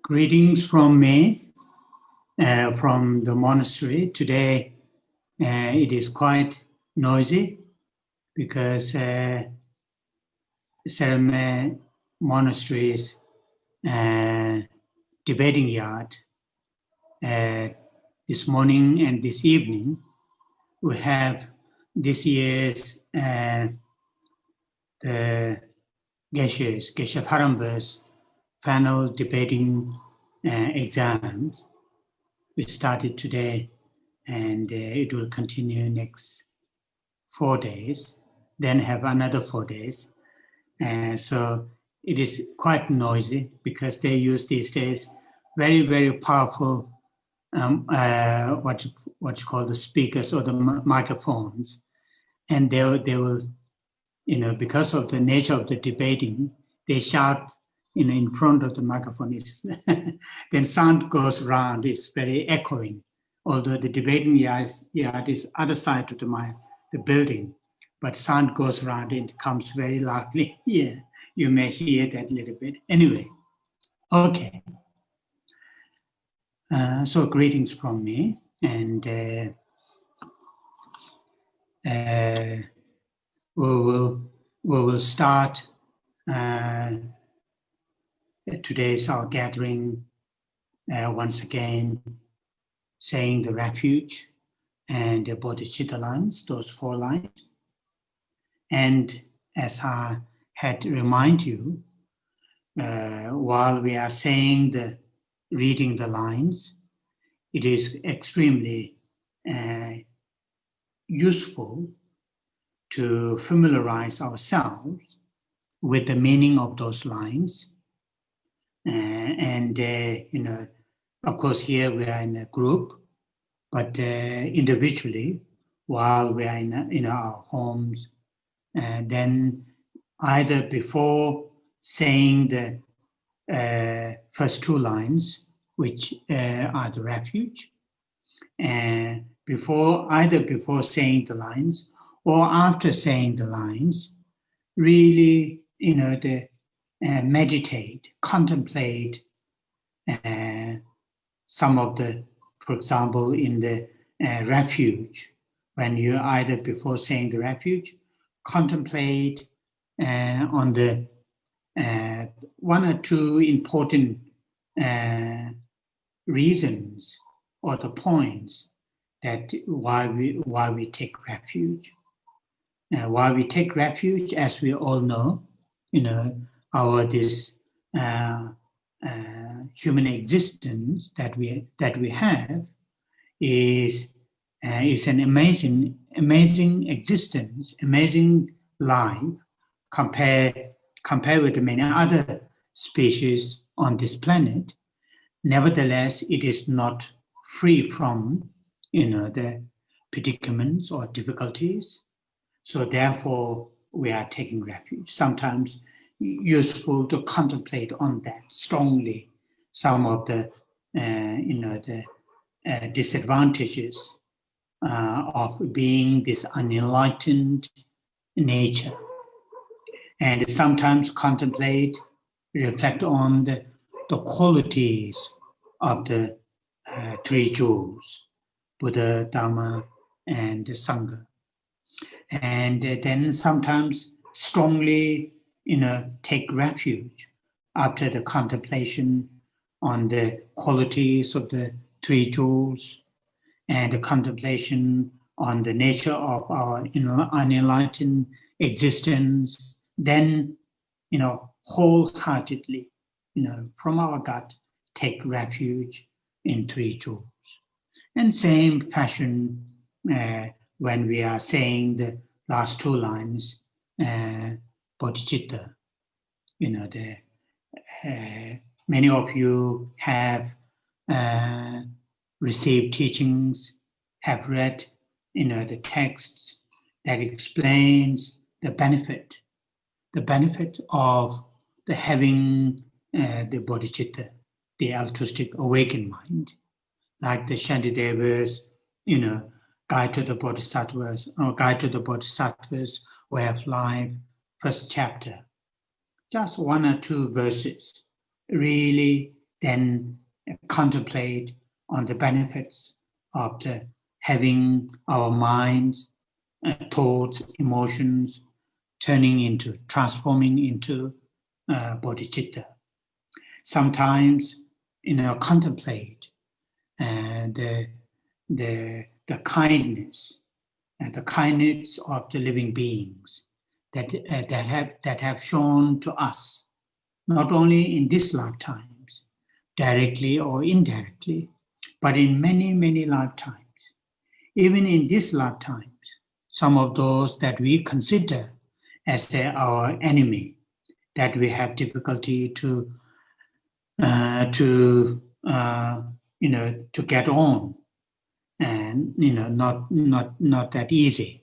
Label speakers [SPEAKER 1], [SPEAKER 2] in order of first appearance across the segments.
[SPEAKER 1] Greetings from me, from the monastery. Today it is quite noisy because Sarame Monastery's debating yard this morning and this evening we have this year's the Geshe Tashi panel debating exams. We started today and it will continue next 4 days, then have another 4 days. So it is quite noisy because they use these days very, very powerful what you call the speakers or the microphones. And they will, because of the nature of the debating, they shout in front of the microphone, then sound goes around, it's very echoing. Although the debating yard is other side of the building, but sound goes around and it comes very loudly here. You may hear that a little bit. Anyway, okay. So greetings from me, and we will start today's our gathering once again, saying the refuge and the bodhicitta lines, those 4 lines. And as I had remind you, while we are saying reading the lines, it is extremely useful to familiarize ourselves with the meaning of those lines. Of course, here we are in a group, but individually, while we are in our homes, then either before saying the first 2 lines, which are the refuge, and before saying the lines or after saying the lines, really, meditate, contemplate some of for example, in the refuge, when you either before saying the refuge, contemplate on the 1 or 2 important reasons or the points that why we take refuge. Why we take refuge, as we all know, our human existence that we have is an amazing existence, amazing life, compared with many other species on this planet. Nevertheless, it is not free from the predicaments or difficulties. So therefore, we are taking refuge. Sometimes useful to contemplate on that strongly, some of the disadvantages of being this unenlightened nature, and sometimes contemplate, reflect on the qualities of the 3 jewels, Buddha, Dhamma, and the Sangha. And then sometimes strongly, take refuge after the contemplation on the qualities of the 3 jewels and the contemplation on the nature of our unenlightened existence. Then, wholeheartedly, from our gut, take refuge in 3 jewels. And same fashion when we are saying the last 2 lines, bodhicitta. Many of you have received teachings, have read, the texts that explains the benefit of the having the bodhicitta, the altruistic awakened mind, like the Shantideva's, Guide to the Bodhisattvas, or Guide to the Bodhisattvas Way of Life, first chapter. Just 1 or 2 verses really then contemplate on the benefits of having our minds, thoughts, emotions transforming into bodhicitta. Sometimes, contemplate the kindness and the kindness of the living beings that have shown to us, not only in this lifetimes, directly or indirectly, but in many, many lifetimes. Even in this lifetimes, some of those that we consider as our enemy, that we have difficulty to get on, and not that easy.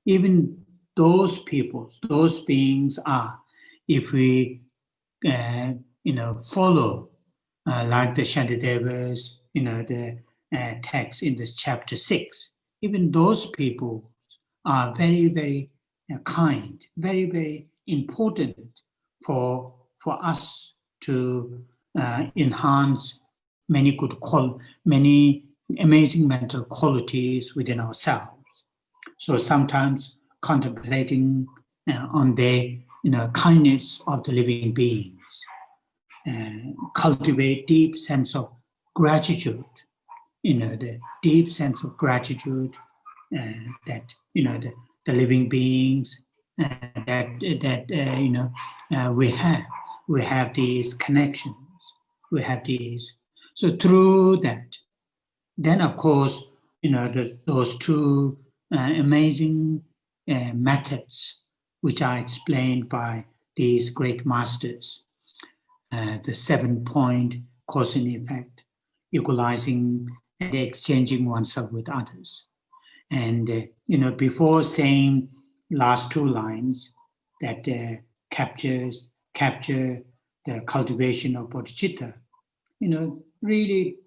[SPEAKER 1] Even those peoples, those beings are, if we follow like the Shantidevas, the text in this chapter 6, even those people are very, very kind, very, very important for us to enhance many many amazing mental qualities within ourselves. So sometimes contemplating on the kindness of the living beings, cultivate deep sense of gratitude, the deep sense of gratitude that the living beings we have these connections, we have these. So through that, then of course those two amazing methods which are explained by these great masters, the 7-point cause and effect, equalizing and exchanging oneself with others. And before saying last two lines that capture the cultivation of bodhicitta, really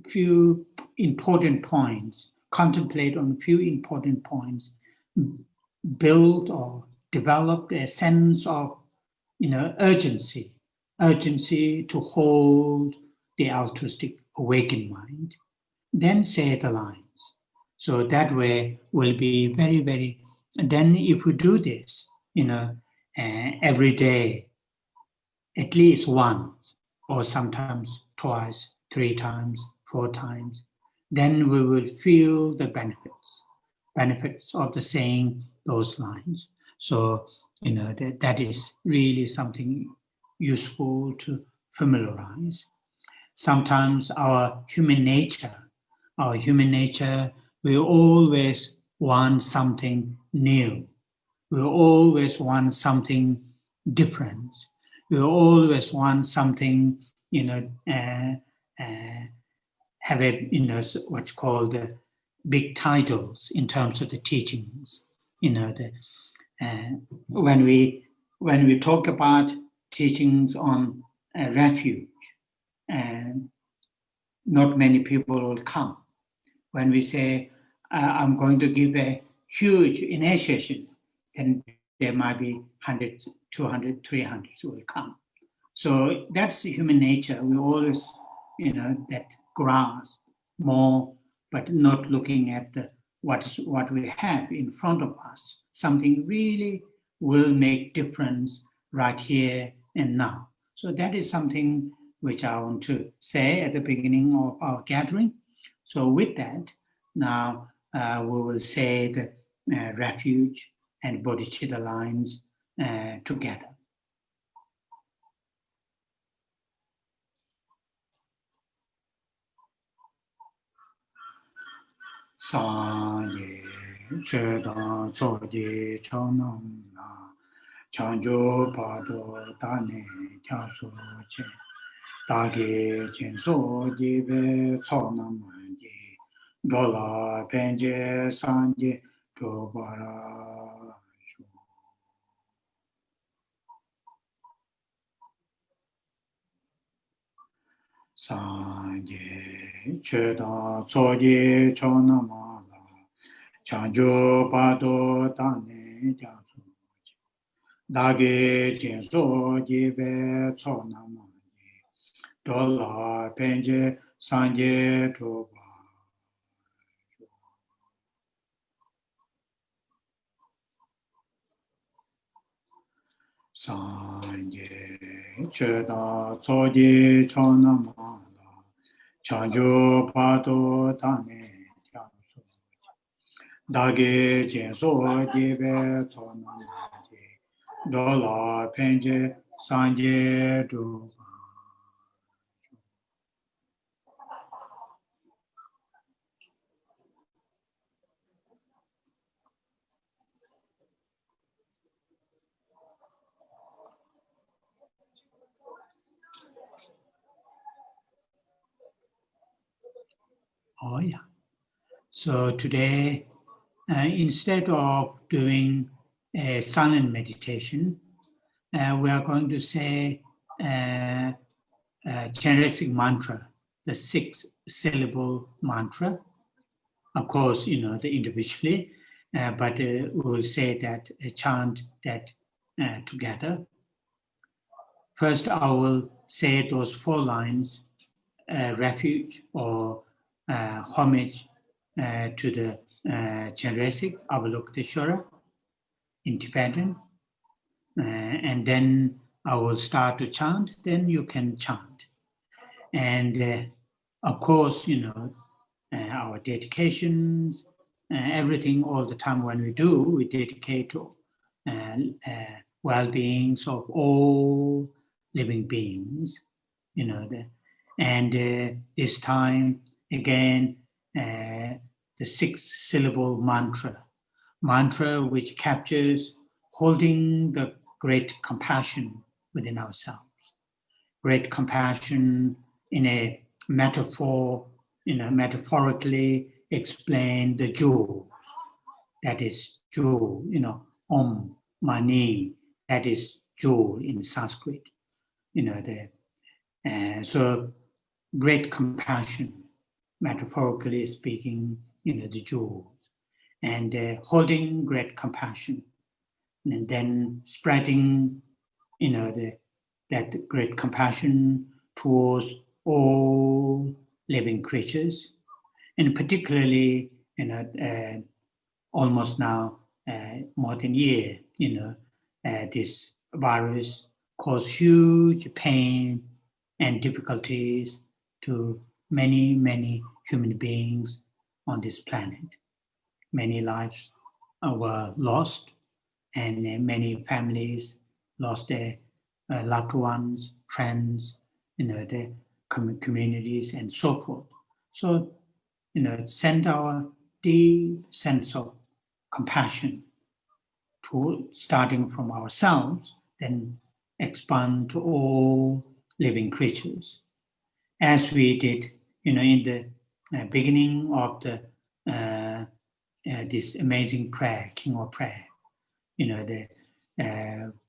[SPEAKER 1] few important points, contemplate on a few important points, build or develop a sense of urgency to hold the altruistic awakened mind, then say the lines. So that way will be very, very, then if we do this, every day, at least once, or sometimes twice, 3 times, 4 times, then we will feel the benefits of the saying those lines. So, that is really something useful to familiarize. Sometimes our human nature, we always want something new. We always want something different. We always want something, have what's called the big titles in terms of the teachings. When we talk about teachings on refuge, not many people will come. When we say, I'm going to give a huge initiation, then there might be 100, 200, 300 who will come. So that's human nature. We always, that grasp more, but not looking at what we have in front of us. Something really will make difference right here and now. So that is something which I want to say at the beginning of our gathering. So with that, now we will say the refuge and bodhicitta lines together. Sanje chedan soje chonam na chanjo pado tane kyaso che dage chenso jibe chonam je dola penje sanje dobara Sanje chedan soje chonam chanjo pado tane kyaso dage chenso jibe chonam Dola penje sanje toba. Sanje cheda soji chonama. Chanjo pato tane tiamso. Dage jenso jebe chonama. Dola penje sanje toba. Oh, yeah. So today, instead of doing a silent meditation, we are going to say generic mantra, the 6-syllable mantra. Of course, the individually, but we'll say that chant that together. First, I will say those 4 lines, refuge or homage to the generic Avalokiteshvara, independent, and then I will start to chant, then you can chant. And of course, our dedications, everything all the time when we do, we dedicate to well-beings of all living beings, and this time again, the 6-syllable mantra which captures holding the great compassion within ourselves. Great compassion in a metaphor, metaphorically explain the jewel. That is jewel, Om Mani, that is jewel in Sanskrit. So great compassion, metaphorically speaking, the jewels. And holding great compassion, and then spreading, that great compassion towards all living creatures, and particularly, almost now more than a year, this virus caused huge pain and difficulties to many, many human beings on this planet. Many lives were lost, and many families lost their loved ones, friends, their communities, and so forth. So, send our deep sense of compassion to starting from ourselves, then expand to all living creatures. As we did, in the beginning of the this amazing prayer, King of Prayer, the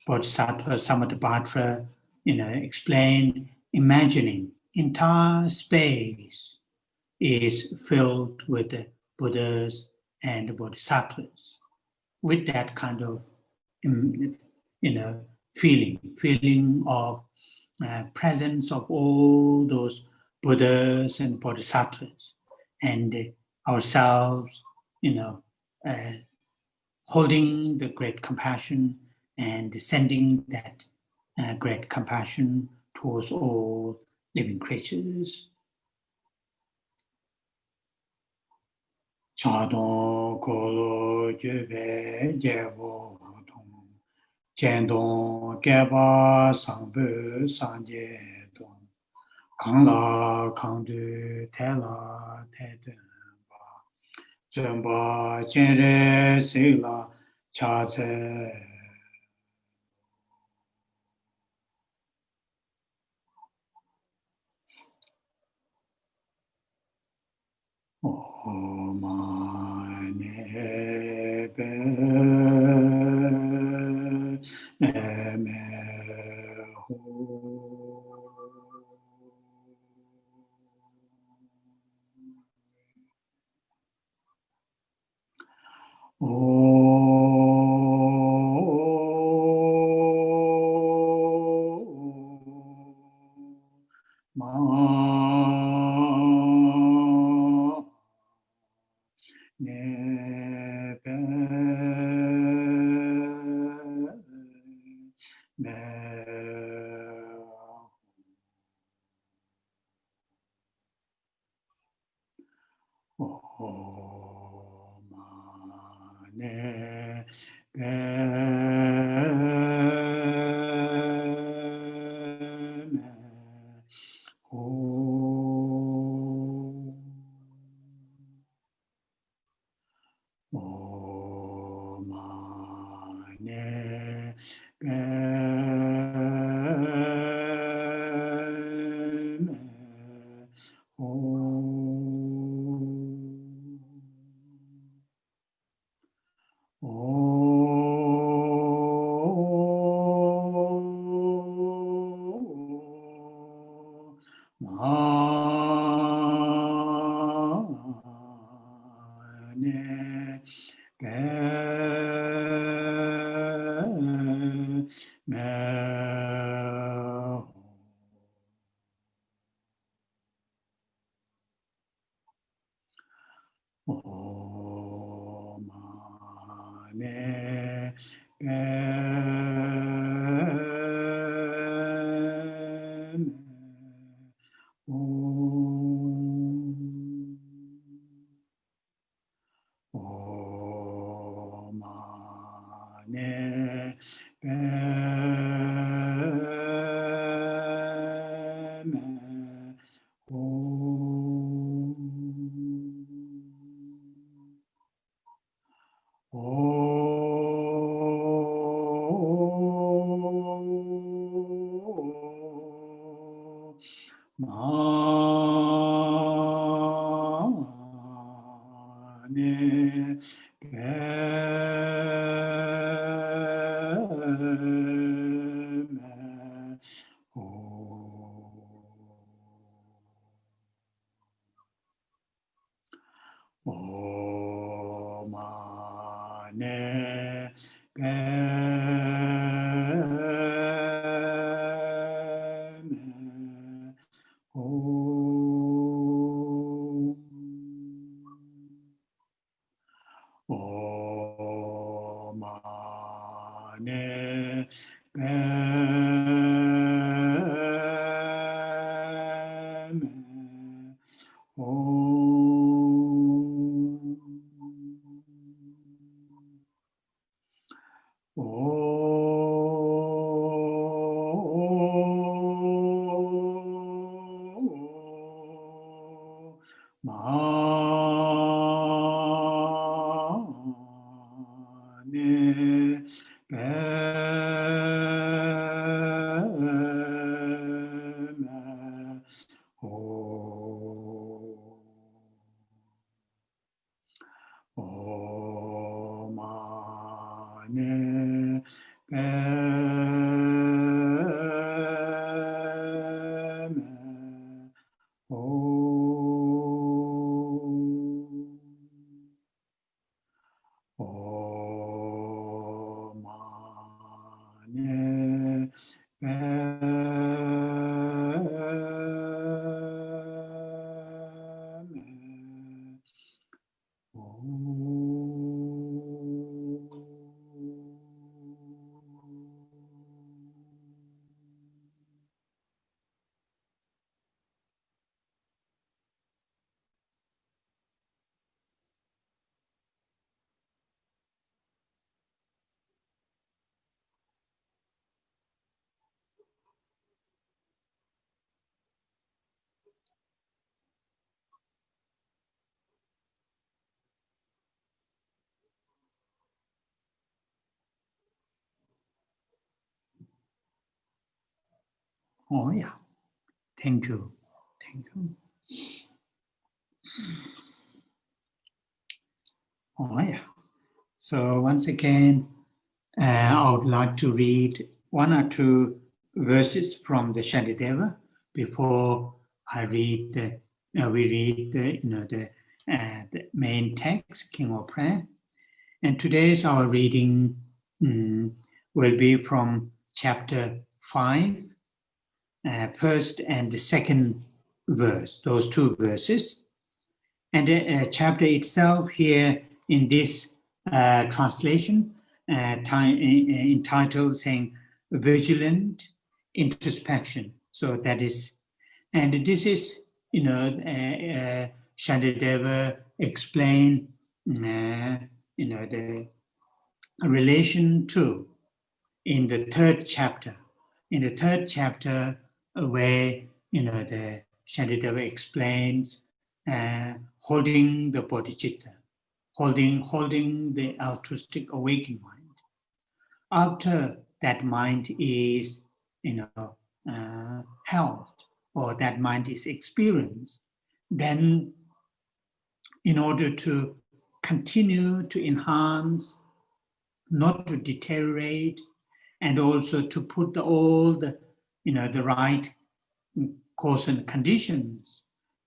[SPEAKER 1] Bodhisattvas Samantabhadra, explained, imagining entire space is filled with the Buddhas and the Bodhisattvas, with that kind of, feeling of presence of all those Buddhas and Bodhisattvas, and ourselves, holding the great compassion and sending that great compassion towards all living creatures. Chadong kolo jube jebo dong, jendong geba sangbu sanje dong, kangla kangdu tela tedun ba, zumba jenre sila chaze. Oh, yeah. Thank you. Thank you. Oh, yeah. So once again, I would like to read one or two verses from the Shantideva before I read we read the main text, King of Prayer. And today's our reading will be from chapter 5, first and the second verse, those two verses. And the chapter itself here in this translation entitled saying vigilant, introspection. So that is, and this is, Shantideva explained, the relation to in the third chapter. In the third chapter, where the Shantideva explains holding the bodhicitta, holding the altruistic awakened mind. After that mind is, held, or that mind is experienced, then in order to continue to enhance, not to deteriorate, and also to put all the, the right cause and conditions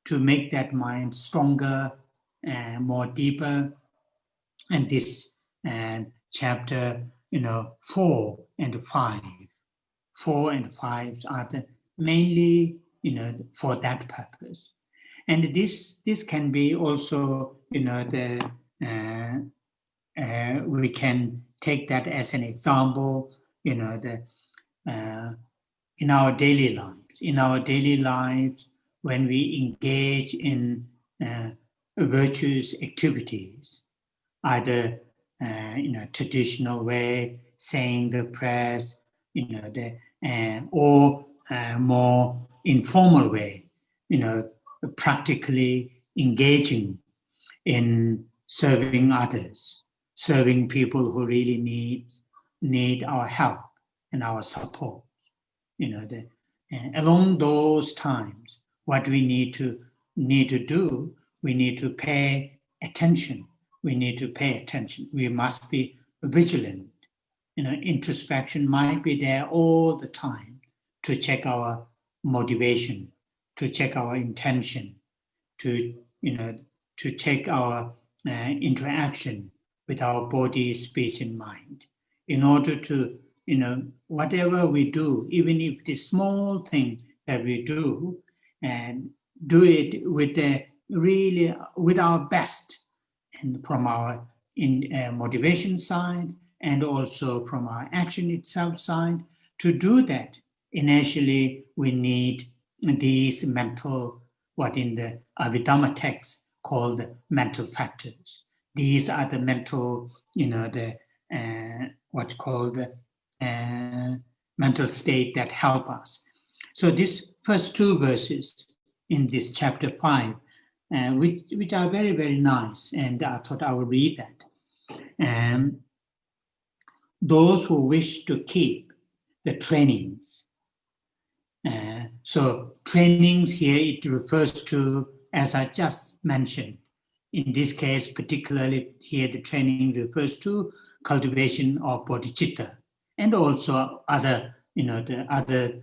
[SPEAKER 1] to make that mind stronger and more deeper. And this chapter, 4 and 5. 4 and 5 are the mainly, for that purpose. And this can be also, we can take that as an example, in our daily lives. In our daily lives, when we engage in virtuous activities, either traditional way, saying the prayers, or more informal way, practically engaging in serving others, serving people who really need our help and our support. Along those times, what we need to do, we need to pay attention. We need to pay attention. We must be vigilant. Introspection might be there all the time to check our motivation, to check our intention, to check our interaction with our body, speech, and mind, in order to, whatever we do, even if it is small thing that we do, and do it with really with our best, and from our motivation side, and also from our action itself side. To do that, initially we need these mental, what in the Abhidhamma text called mental factors. These are the mental, what's called mental state that help us. So these first two verses in this chapter 5, which are very, very nice, and I thought I would read that. Those who wish to keep the trainings. So trainings here, it refers to, as I just mentioned, in this case, particularly here, the training refers to cultivation of bodhicitta, and also other, the other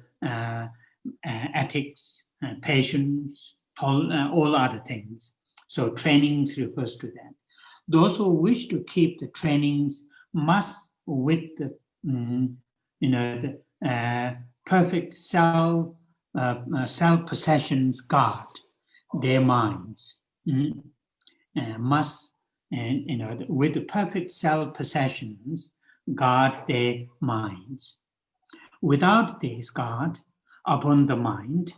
[SPEAKER 1] ethics, patience, all other things. So trainings refers to that. Those who wish to keep the trainings must, with the, the perfect self-possessions, guard their minds. Must, with the perfect self-possessions, guard their minds. Without this guard upon the mind,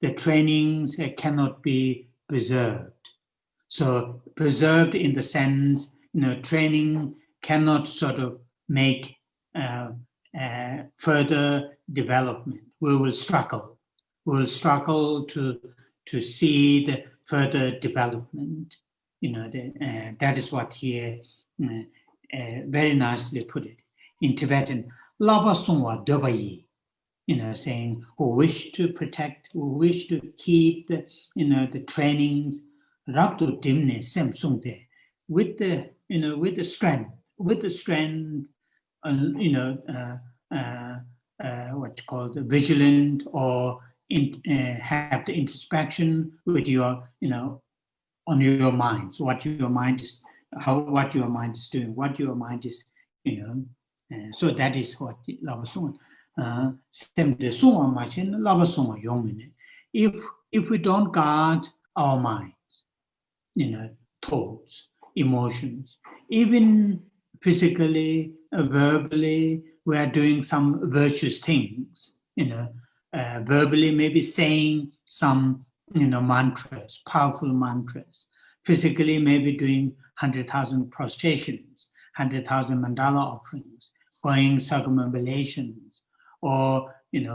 [SPEAKER 1] the trainings cannot be preserved. So preserved in the sense, training cannot sort of make further development. We will struggle. We will struggle to see the further development. That is what here very nicely put it. In Tibetan, Laba Sungwa Dobayi, saying who wish to protect, who wish to keep the, the trainings, Rabdu Dimne Sem Sungde, with the, with the strength, what's called vigilant, or have the introspection with your, on your mind. So what your mind is, what your mind is doing, what your mind is, so that is what Lava Sung. If we don't guard our minds, thoughts, emotions, even physically, verbally, we are doing some virtuous things, verbally maybe saying some, mantras, powerful mantras. Physically, maybe doing 100,000 prostrations, 100,000 mandala offerings, going circumambulations, or,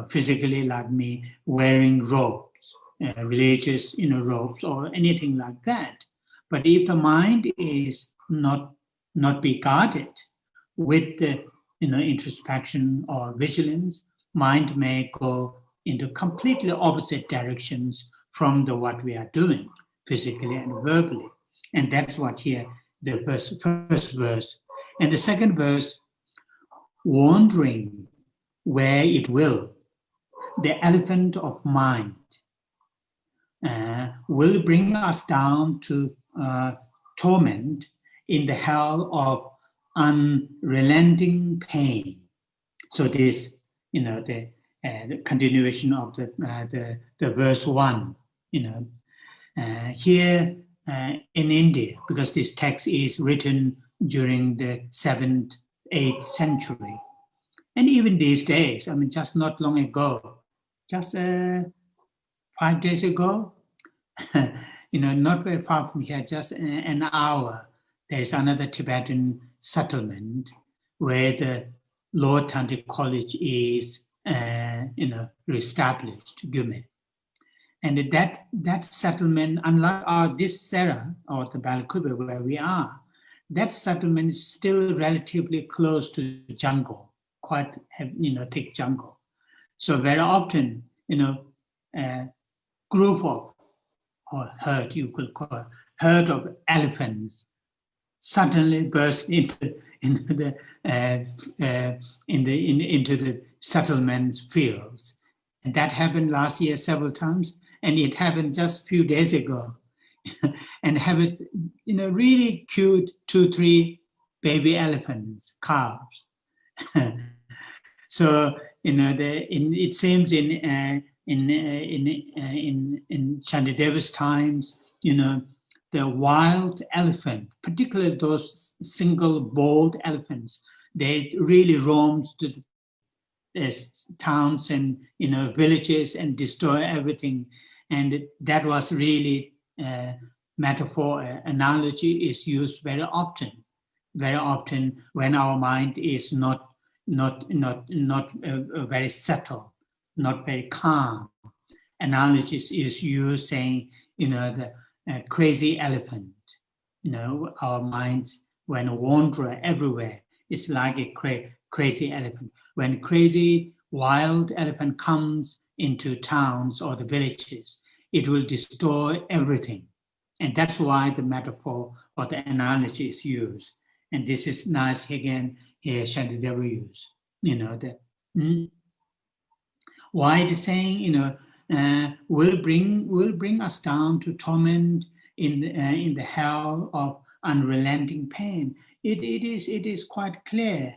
[SPEAKER 1] physically like me wearing robes, religious, robes or anything like that. But if the mind is not be guarded with the, introspection or vigilance, mind may go into completely opposite directions from the what we are doing, physically and verbally. And that's what here, the first verse. And the second verse, wandering where it will, the elephant of mind will bring us down to torment in the hell of unrelenting pain. So this, the continuation of the verse 1, here in India, because this text is written during the 7th, 8th century. And even these days, just not long ago, just 5 days ago, not very far from here, just an hour, there is another Tibetan settlement where the Lord Tantric College is, reestablished, Gume. And that settlement, unlike this Sera or the Balakube where we are, that settlement is still relatively close to the jungle, quite, thick jungle. So very often, group of, or herd, you could call it, herd of elephants suddenly burst into the settlements fields, and that happened last year several times, and it happened just a few days ago, and have it, really cute 2-3 baby elephants, calves. So it seems in Shantideva's times, the wild elephant, particularly those single bold elephants, they really roams to the towns and villages and destroy everything. And that was really metaphor, analogy is used very often when our mind is not very settled, not very calm. Analogies is used saying, the crazy elephant. Our minds, when wander everywhere, it's like a crazy elephant. When crazy wild elephant comes into towns or the villages, it will destroy everything. And that's why the metaphor or the analogy is used. And this is nice again here Shantideva used. Why it is saying, will bring us down to torment in the hell of unrelenting pain. It is quite clear,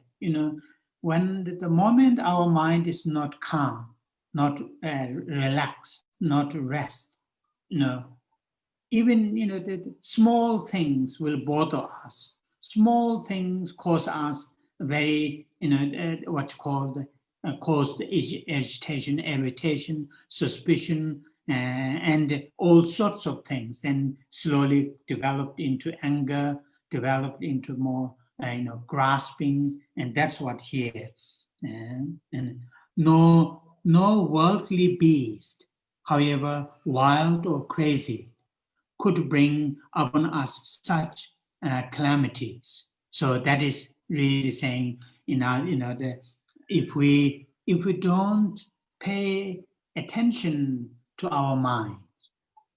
[SPEAKER 1] when the moment our mind is not calm, not relaxed, not rest, even the small things will bother us. Small things cause us very, what's called cause the agitation, irritation, suspicion, and all sorts of things. Then slowly developed into anger, developed into more, grasping, and that's what here. And no worldly beast, however wild or crazy, could bring upon us such calamities. So that is really saying, if we don't pay attention to our mind,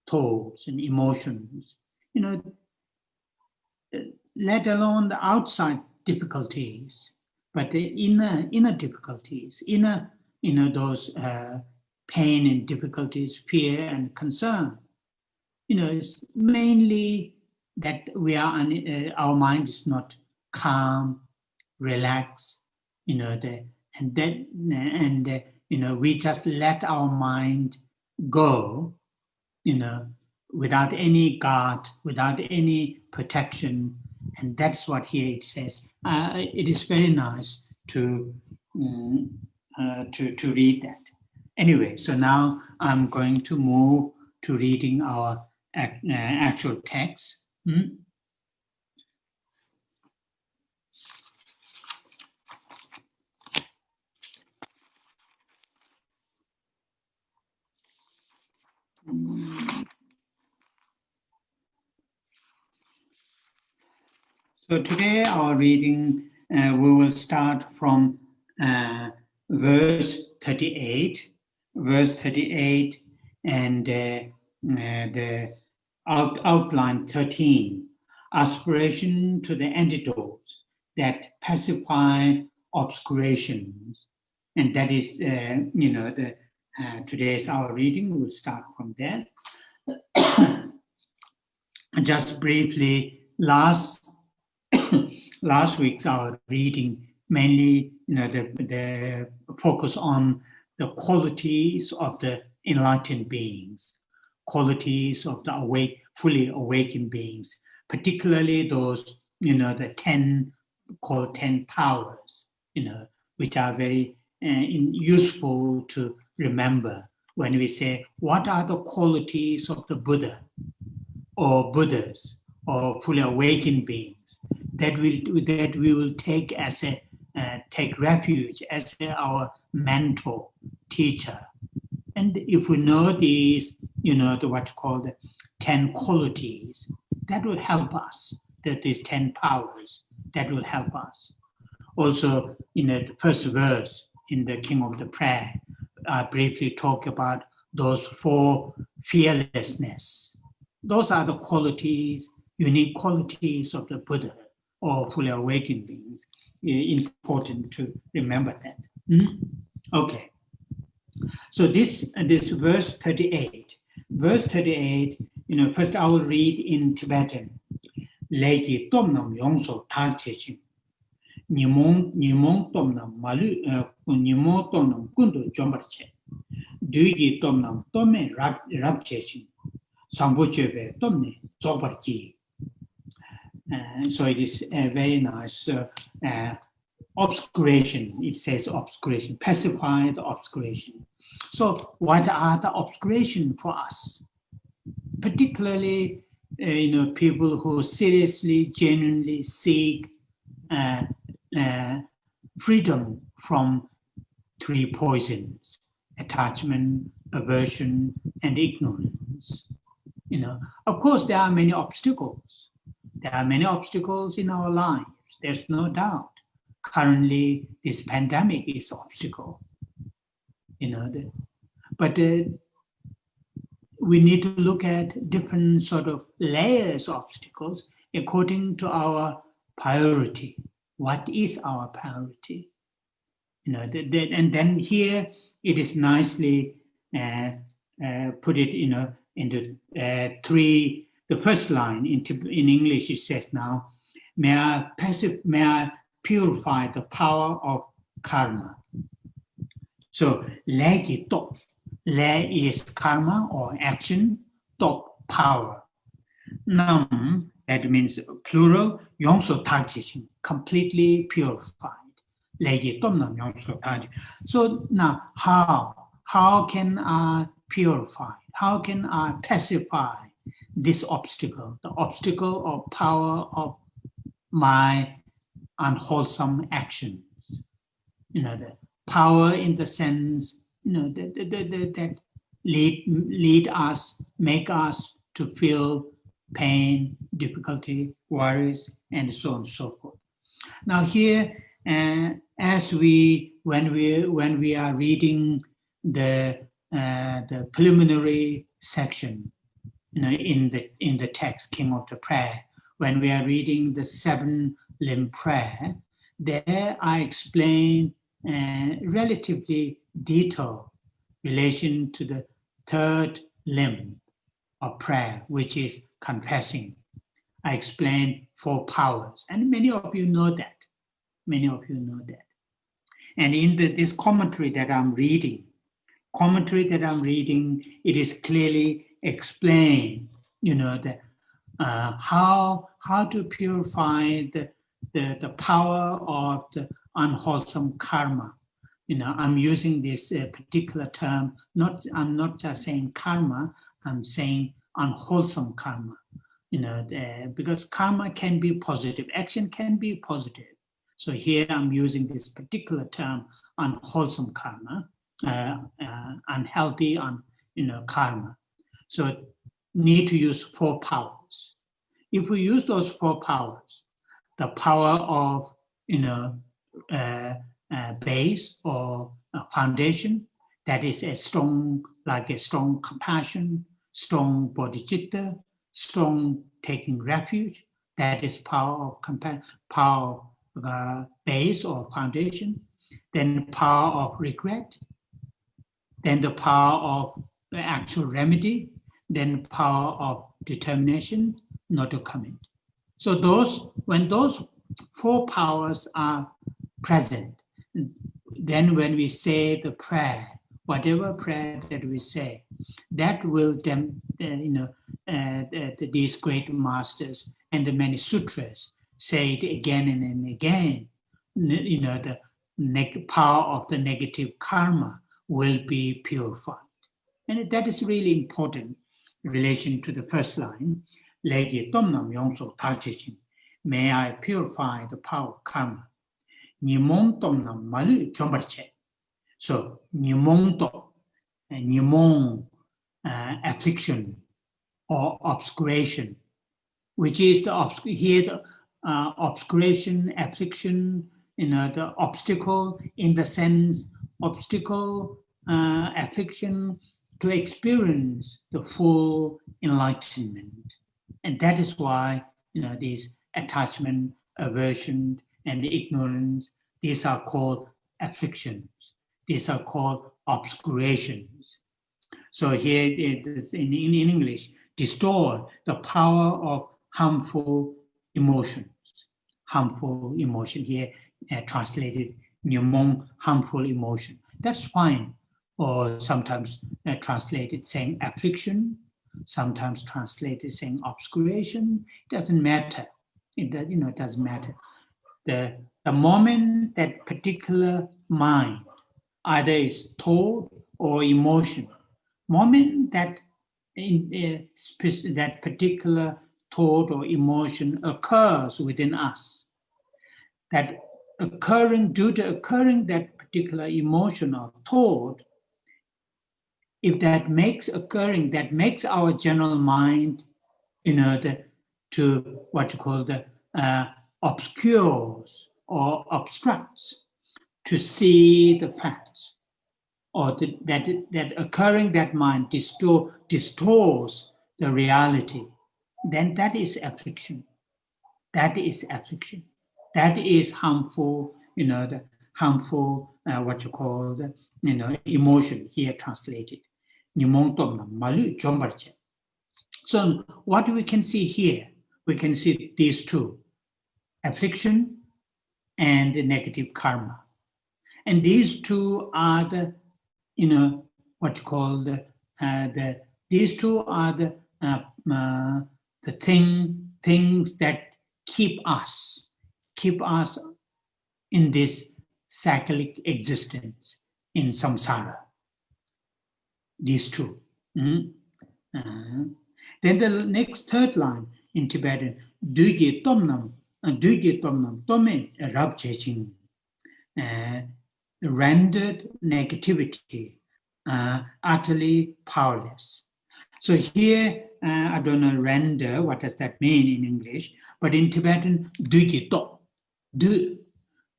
[SPEAKER 1] thoughts and emotions, let alone the outside difficulties, but the inner difficulties, those pain and difficulties, fear and concern, it's mainly that we are our mind is not calm, relaxed, we just let our mind go, without any guard, without any protection. And that's what here it says. It is very nice to to read that. Anyway, so now I'm going to move to reading our actual text. So today our reading, we will start from verse 38, and the outline 13, aspiration to the antidotes that pacify obscurations. And that is, today's our reading. We'll start from there. Just briefly, last week's our reading mainly, the focus on the qualities of the enlightened beings, qualities of the fully awakened beings, particularly those, the 10 powers, which are very useful to remember when we say, what are the qualities of the Buddha or Buddhas or fully awakened beings that we will take as take refuge as our mentor, teacher. And if we know these, what you call the 10 qualities, that will help us. That these 10 powers, that will help us. Also, in the first verse in the King of the Prayer, I briefly talk about those 4 fearlessness. Those are the qualities, unique qualities of the Buddha or fully awakened beings. Important to remember that. Okay. So this verse 38. Verse 38, first I will read in Tibetan. Leji tomnam yongso tarchechim. Nimong tomnam malu nimong tomnam kundu jombarche. Duigi tomnam tome rabchechim. Sambuchebe tomne zobarki. So it is a very nice obscuration. It says obscuration, pacify the obscuration. So what are the obscuration for us? Particularly, people who seriously, genuinely seek freedom from 3 poisons: attachment, aversion, and ignorance. Of course, there are many obstacles. There are many obstacles in our lives. There's no doubt. Currently, this pandemic is an obstacle. But we need to look at different sort of layers of obstacles according to our priority. What is our priority? And then here it is nicely put it, into 3. The first line in English it says now, may I purify the power of karma. So legi top, le is karma or action, top power. Nam, that means plural, yongso tajishin, completely purified. Legi top nam yongso tajishin. So now how can I purify? How can I pacify this obstacle, the obstacle of power of my unwholesome actions? The power in the sense, that lead us, make us to feel pain, difficulty, worries, and so on and so forth. Now here, when we are reading the preliminary section, in the text, King of the Prayer, when we are reading the 7-limb prayer, there I explain relatively detailed relation to the 3rd limb of prayer, which is confessing. I explain 4 powers, and many of you know that. And in this commentary that I'm reading, it is clearly explained, how to purify the power of the unwholesome karma, I'm using this particular term, I'm not just saying karma, I'm saying unwholesome karma, because karma can be positive, action can be positive. So here I'm using this particular term, unwholesome karma, unhealthy, karma. So need to use 4 powers. If we use those 4 powers, the power of, base or foundation, that is like a strong compassion, strong bodhicitta, strong taking refuge, that is power of base or foundation. Then power of regret, then the power of the actual remedy, then power of determination not to commit. So when those 4 powers are present, then when we say the prayer, whatever prayer that we say, that will these great masters and the many sutras say it again and again, the power of the negative karma will be purified. And that is really important in relation to the first line. May I purify the power of karma. So, affliction or obscuration, which is the obscuration, affliction, the obstacle, in the sense, obstacle, affliction to experience the full enlightenment. And that is why, these attachment, aversion, and ignorance, these are called afflictions. These are called obscurations. So here in English, distort the power of harmful emotions. Harmful emotion here translated pneumon, harmful emotion. That's fine. Or sometimes translated saying affliction, sometimes translated saying obscuration. It doesn't matter. It doesn't matter. The moment that particular mind, either is thought or emotion, moment that that particular thought or emotion occurs within us, that due to occurring that particular emotion or thought, if that makes our general mind, to what you call the obscures or obstructs to see the facts, or that occurring that mind distorts the reality, then that is affliction. That is affliction. That is harmful, the harmful, what you call the, emotion here translated. So what we can see here, we can see these 2, affliction and the negative karma. And these 2 are the, what you call these 2 are the things that keep us in this cyclic existence in samsara. These 2. Then the next 3rd line in Tibetan, Dugi Tomnam, Tome Rab Cheching, rendered negativity utterly powerless. So here, I don't know, render, what does that mean in English? But in Tibetan, Dugi To.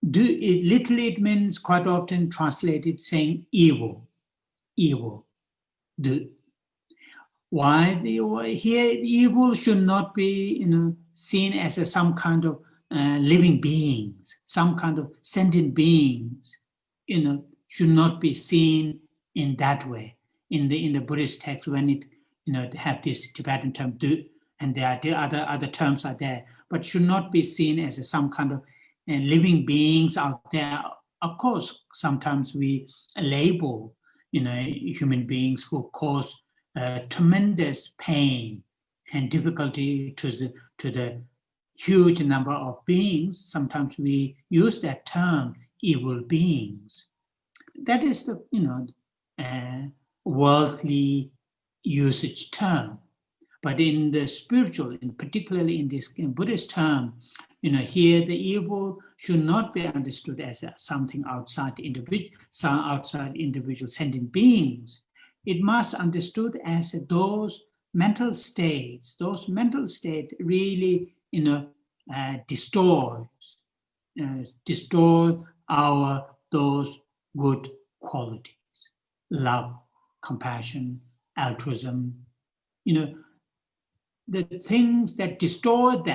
[SPEAKER 1] It literally it means quite often translated saying evil. Why here evil should not be seen as some kind of living beings, some kind of sentient beings, should not be seen in that way. In the Buddhist text, when it have this Tibetan term du, and there are other terms are there, but should not be seen as some kind of living beings out there. Of course, sometimes we label human beings who cause tremendous pain and difficulty to the huge number of beings. Sometimes we use that term, evil beings. that is the, worldly usage term. But in the spiritual, and particularly in this Buddhist term, here the evil should not be understood as something outside individual sentient beings. It must be understood as those mental states really, distort our those good qualities, love, compassion, altruism, the things that distort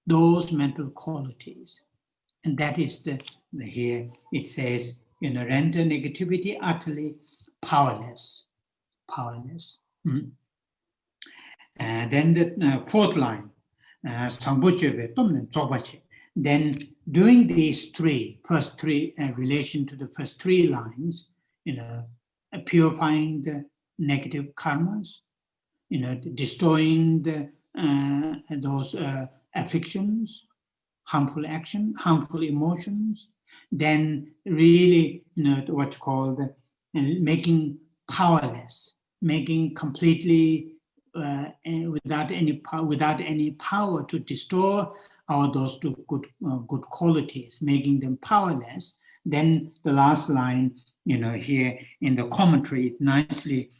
[SPEAKER 1] those mental qualities. And that is here it says, render negativity utterly powerless. And then the fourth line, then doing these first three, relation to the first three lines, purifying the negative karmas, destroying those afflictions, harmful action, harmful emotions, then really, what's called making powerless, making completely without any power to destroy all those two good qualities, making them powerless. Then the last line, here in the commentary, it nicely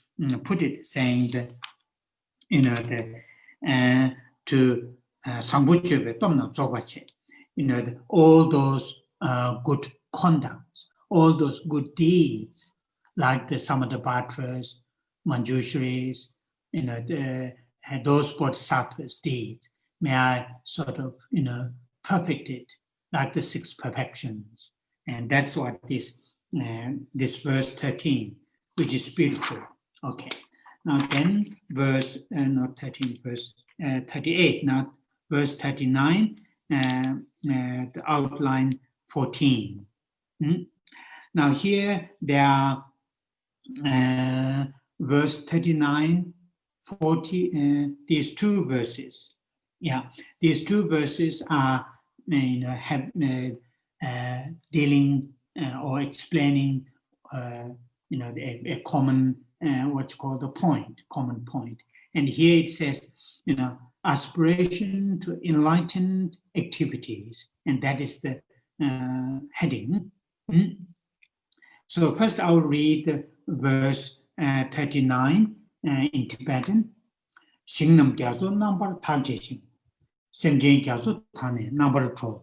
[SPEAKER 1] put it, saying that, to Sambuchebe Tomna Zobache, all those good conducts, all those good deeds, like the Samantabhadras, Manjushris, those Bodhisattvas deeds, may I sort of, perfect it, like the six perfections. And that's what this verse 13, which is beautiful. Okay. Now then, not 13, verse 38, now verse 39, the outline 14. Now here there are verse 39, 40, these two verses. Yeah, these two verses are dealing or explaining a common what's called a common point. And here it says, aspiration to enlightened activities, and that is the heading. So first I'll read the verse 39 in Tibetan. Shingnam gyazo number taljeching, semjen gyazo tane number 12,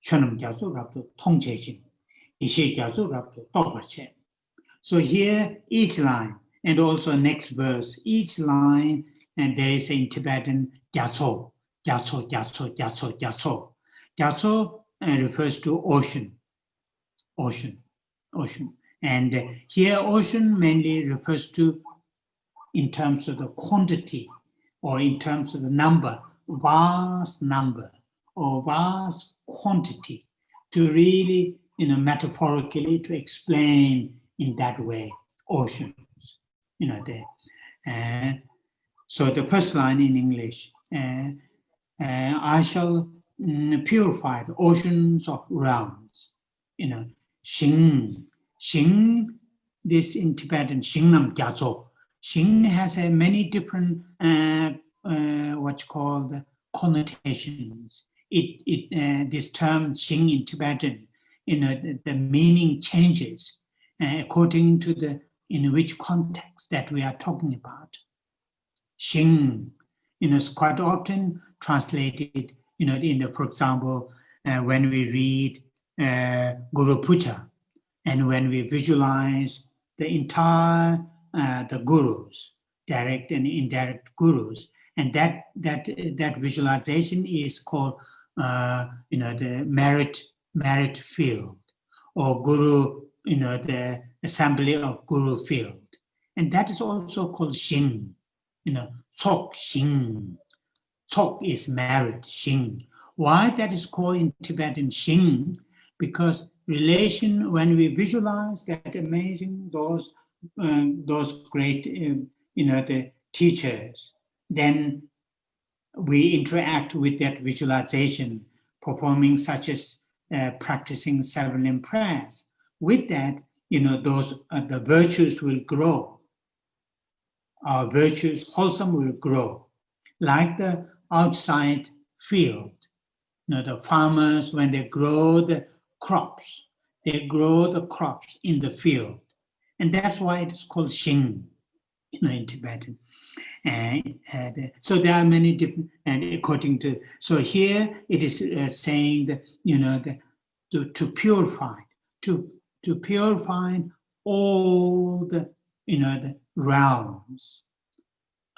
[SPEAKER 1] chonam gyazo rabdo tongcheching, ishe gyazo rabdo tokbarche. So here each line, and also next verse, each line, and there is in Tibetan gyatso, gyatso, gyatso, gyatso, gyatso. Gyatso refers to ocean. And here ocean mainly refers to in terms of the quantity or in terms of the number, vast number or vast quantity, to really, metaphorically to explain in that way, oceans, so the first line in English, I shall purify the oceans of realms, Xing, this in Tibetan, Xingnam Gyatso. Xing has many different, what's called connotations. This term Xing in Tibetan, the meaning changes according to in which context that we are talking about. Xing, is quite often translated, for example, when we read Guru Puja, and when we visualize the entire the gurus, direct and indirect gurus, and that visualization is called the merit field, or guru, the assembly of guru field, and that is also called Xing. Tsok Xing. Tsok is merit, Xing. Why that is called in Tibetan Xing? Because relation, when we visualize that amazing, those great, the teachers, then we interact with that visualization, performing such as practicing 7 prayers. With that, those the virtues will grow. Our virtues, wholesome, will grow. Like the outside field, the farmers, when they grow the crops, they grow the crops in the field. And that's why it's called Xing, in Tibetan. And so there are many different, and according to, so here it is saying that, to purify, to purify all the, the realms,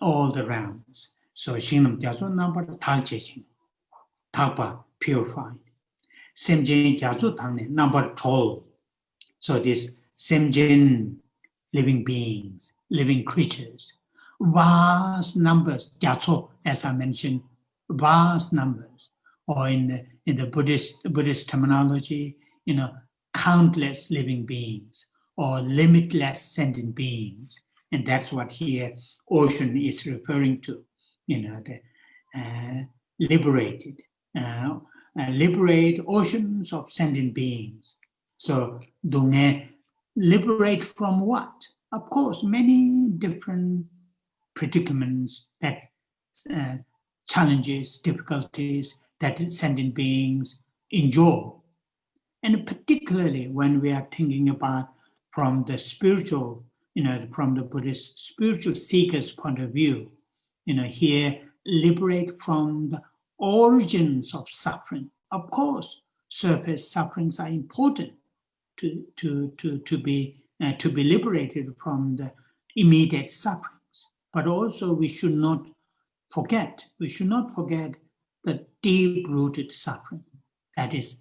[SPEAKER 1] all the realms. So Xinam Gyazo number Tagjing, Tagpa purified. Semjin Gyazo Tangne number 12. So this Semjin, living beings, living creatures, vast numbers, Gyatso, as I mentioned, vast numbers, or in the Buddhist terminology, countless living beings, or limitless sentient beings. And that's what here ocean is referring to, the liberated, liberate oceans of sentient beings. So, Dunge, liberate from what? Of course, many different predicaments, that challenges, difficulties that sentient beings endure. And particularly when we are thinking about from the spiritual, from the Buddhist spiritual seeker's point of view, here, liberate from the origins of suffering. Of course, surface sufferings are important to be liberated from the immediate sufferings. But also we should not forget the deep-rooted suffering, that is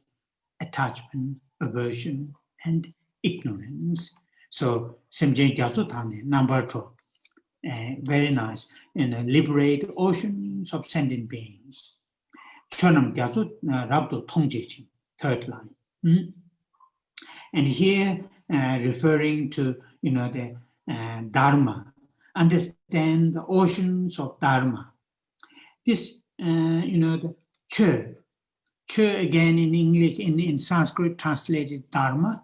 [SPEAKER 1] attachment, aversion, and ignorance. So Semje Gyatso Tane, number 12. Very nice. Liberate oceans of sentient beings. Chonam Gyatso Rabdo Tongjeching, third line. And here, referring to, the Dharma, understand the oceans of Dharma. This, the Che again in English, in Sanskrit translated Dharma,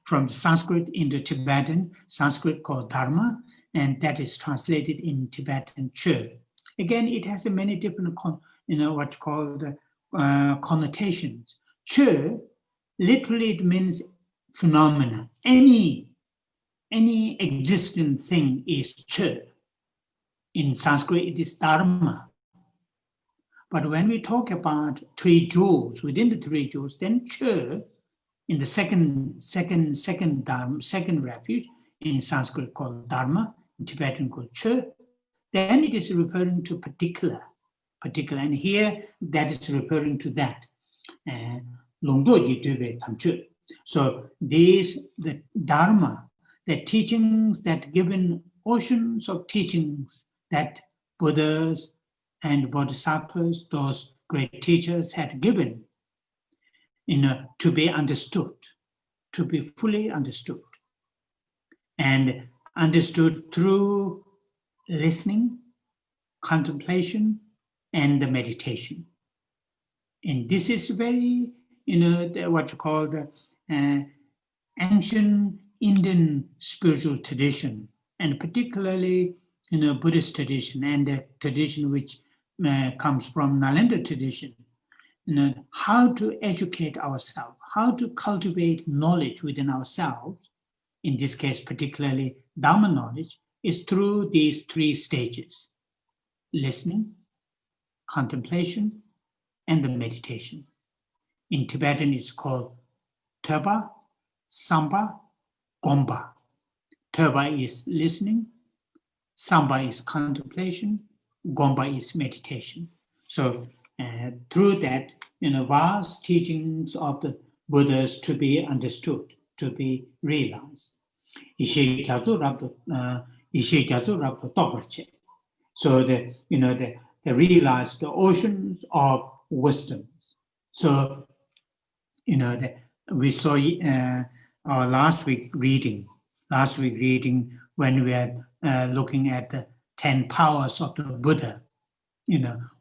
[SPEAKER 1] from Sanskrit into Tibetan, Sanskrit called Dharma, and that is translated in Tibetan Che. Again, it has many different, what's called connotations. Che, literally it means phenomena. Any existent thing is Che. In Sanskrit, it is Dharma. But when we talk about three jewels, within the three jewels, then Che, in the second Dharma, second refuge, in Sanskrit called Dharma, in Tibetan called Che, then it is referring to particular, and here that is referring to that. So the Dharma, the teachings that given oceans of teachings that Buddhas and Bodhisattvas, those great teachers, had given, to be understood, to be fully understood, and understood through listening, contemplation, and the meditation. And this is very, what you call the ancient Indian spiritual tradition, and particularly, Buddhist tradition, and the tradition which comes from Nalanda tradition. How to educate ourselves, how to cultivate knowledge within ourselves, in this case particularly Dharma knowledge, is through these three stages: listening, contemplation, and the meditation. In Tibetan, it's called Terpa, Samba, Gomba. Terpa is listening, Samba is contemplation, Gomba is meditation. So through that, vast teachings of the Buddhas to be understood, to be realized. So they realize the oceans of wisdoms. So, we saw our last week reading when we are looking at the 10 powers of the Buddha.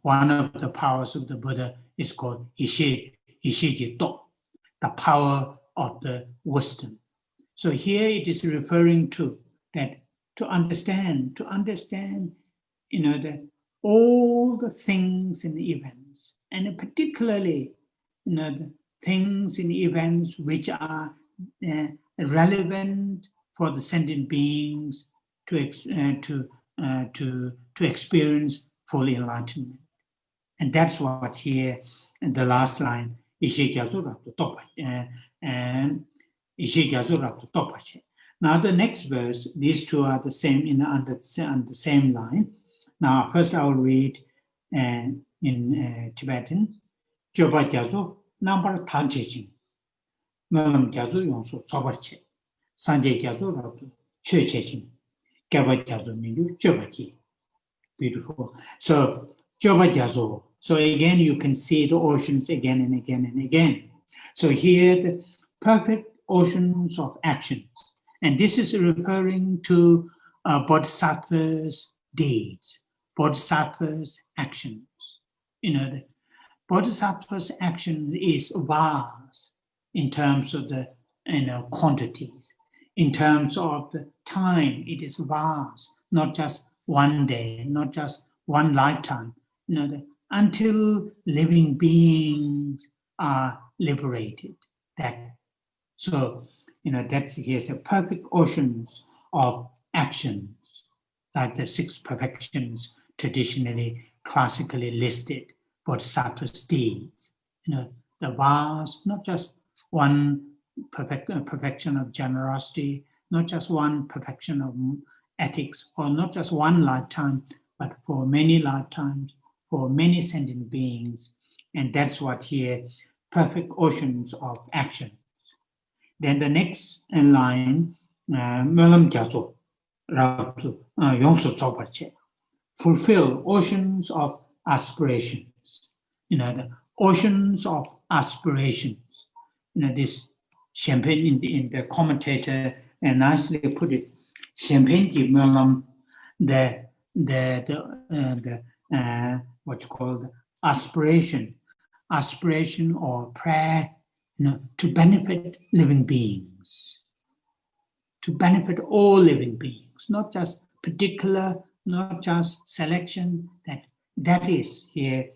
[SPEAKER 1] One of the powers of the Buddha is called Ishe Jito, the power of the wisdom. So here it is referring to that to understand, all the things in the events, and particularly, the things in events which are relevant for the sentient beings to experience full enlightenment. And that's what here in the last line, now the next verse, these two are the same on the same line. Now first I will read in Tibetan. Joba gyazo nambar tagjejing. Mölam gyazo yonso sobarche. Sanje gyazo rabdu chöchejing. Gyaba gyazo minyu jobaki. Beautiful. So Joba gyazo. So again you can see the oceans again and again and again. So here the perfect oceans of actions. And this is referring to Bodhisattvas' deeds, Bodhisattvas' actions. The Bodhisattva's action is vast in terms of the quantities. In terms of the time, it is vast, not just one day, not just one lifetime. Until living beings are liberated. That's here's a perfect oceans of actions, like the six perfections traditionally, classically listed. Bodhisattva's deeds, the vast, not just one perfection of generosity, not just one perfection of ethics, or not just one lifetime, but for many lifetimes, for many sentient beings. And that's what here, perfect oceans of action. Then the next line, Mölam gyazo, rabdu, yongso sobarche, fulfill oceans of aspirations. The oceans of aspirations. This champagne in the commentator nicely put it. Champagne give Mölam the what's called aspiration or prayer, to benefit living beings, to benefit all living beings, not just particular, not just selection. That is here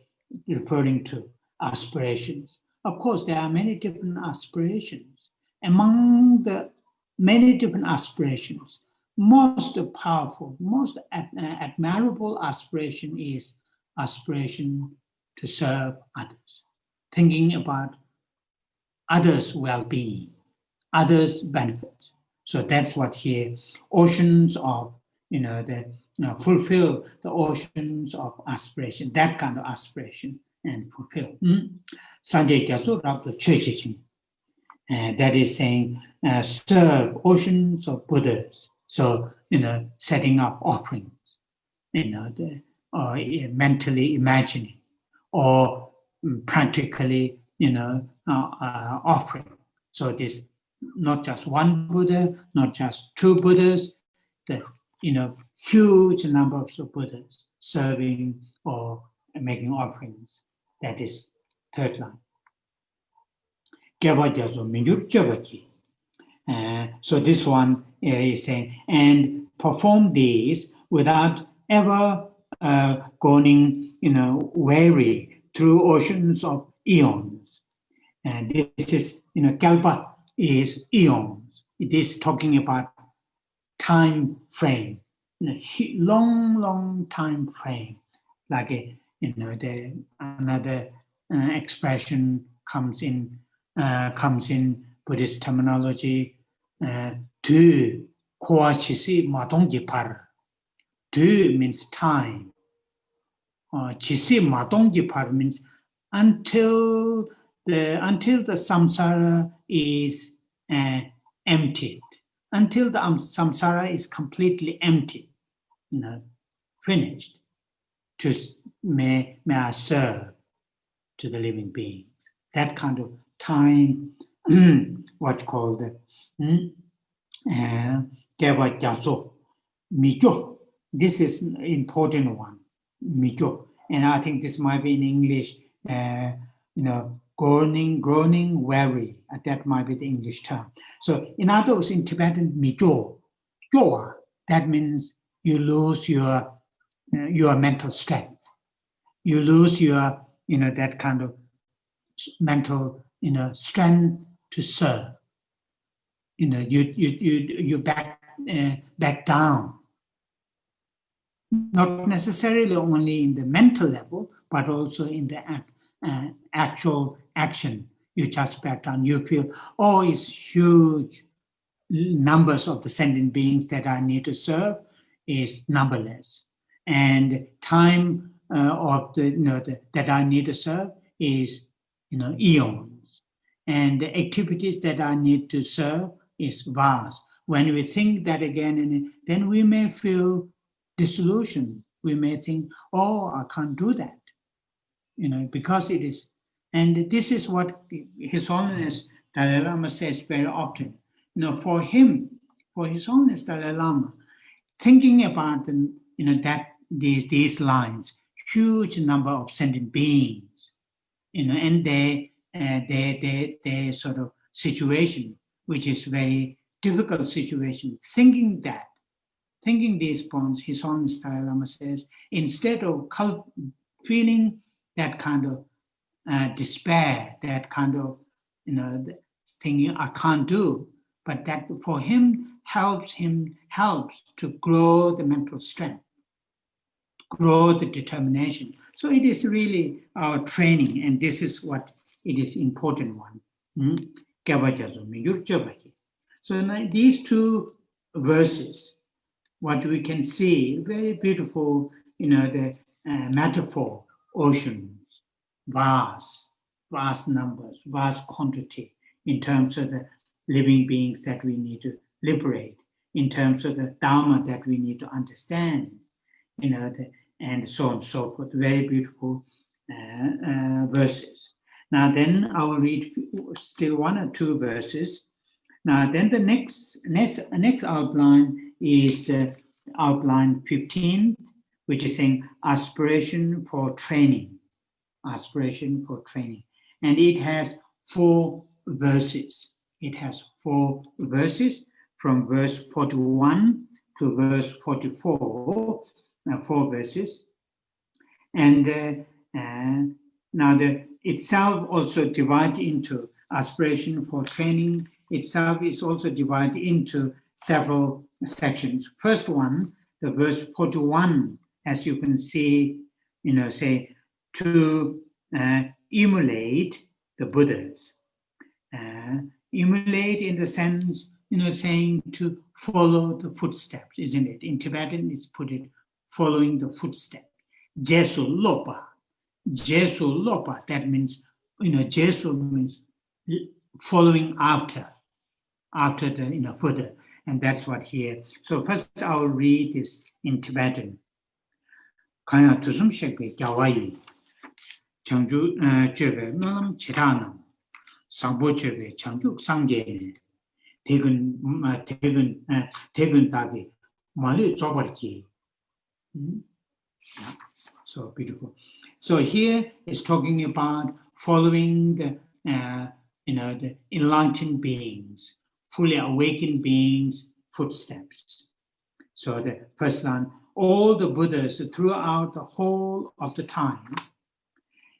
[SPEAKER 1] referring to aspirations. Of course, there are many different aspirations. Among the many different aspirations, most powerful, most admirable aspiration is aspiration to serve others, thinking about others' well-being, others' benefits. So that's what here, oceans of, fulfill the oceans of aspiration, that kind of aspiration, and fulfill. Sanjay Gyaso Rabdo Chöcheching. That is saying, serve oceans of Buddhas. So, setting up offerings, or mentally imagining, or practically, offering. So this, not just one Buddha, not just two Buddhas, the huge numbers of Buddhas serving or making offerings. That is third line. So this one is saying, and perform these without ever going, weary through oceans of eons. And this is, Kalpa is eons. It is talking about time frame, long time frame. Like, another expression comes in Buddhist terminology, tu kwa chisi madongji par. Tu means time. Chisi madongji par means until the samsara is emptied, until the samsara is completely emptied, finished, may I serve to the living beings. That kind of time, what's called Geba Gyazo, Mikyo. This is an important one, Mikyo. And I think this might be in English, groaning, weary. That might be the English term. So in other words, in Tibetan, mikyo, that means you lose your mental strength. You lose your, that kind of mental, strength to serve. You back down. Not necessarily only in the mental level, but also in the actual action. You just back down. You feel, it's huge numbers of the sentient beings that I need to serve is numberless, and time of that I need to serve is eons, and the activities that I need to serve is vast. When we think that again, then we may feel disillusioned. We may think, I can't do that, because it is. And this is what His Holiness Dalai Lama says very often. For him, for His Holiness Dalai Lama, thinking about that these lines, huge number of sentient beings, and their sort of situation, which is very difficult situation. Thinking these points, His Holiness Dalai Lama says, instead of feeling that kind of despair, that kind of thinking I can't do, but that for him helps to grow the mental strength, grow the determination. So it is really our training, and this is what it is important one. So now these two verses, what we can see, very beautiful, the metaphor, oceans, vast numbers, vast quantity, in terms of the living beings that we need to liberate, in terms of the Dharma that we need to understand, and so on and so forth. Very beautiful verses. Now then I will read still one or two verses. Now then the next outline is the outline 15, which is saying aspiration for training. Aspiration for training. And it has 4 verses. It has 4 verses from verse 41 to verse 44, 4 verses. And now the itself also divided into aspiration for training. Itself is also divided into several sections. First one, the verse 41, as you can see, say, to emulate the Buddhas. Emulate in the sense, saying to follow the footsteps, isn't it? In Tibetan, it's put it, following the footsteps. Jesu Lopa. Jesu Lopa, that means, Jesu means following after the Buddha. And that's what here. So first I'll read this in Tibetan. Kaya tusum shekwe gyawayi. Changju chebe melam chitanam. Sangbo chebe changju sangyene. Tegun tabi mali zobarki. So beautiful. So here it's talking about following the the enlightened beings, fully awakened beings' footsteps. So the first line, all the Buddhas throughout the whole of the time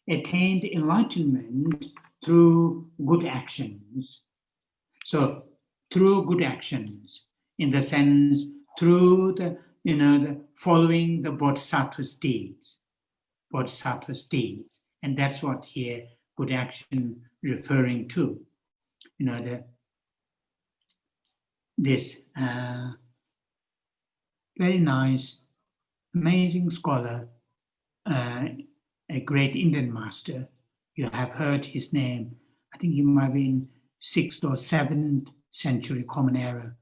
[SPEAKER 1] attained enlightenment through good actions. So through good actions, in the sense through the the following the Bodhisattvas deeds. Bodhisattvas deeds, and that's what here good action referring to. This very nice, amazing scholar, a great Indian master. You have heard his name. I think he might be in 6th or 7th century Common Era.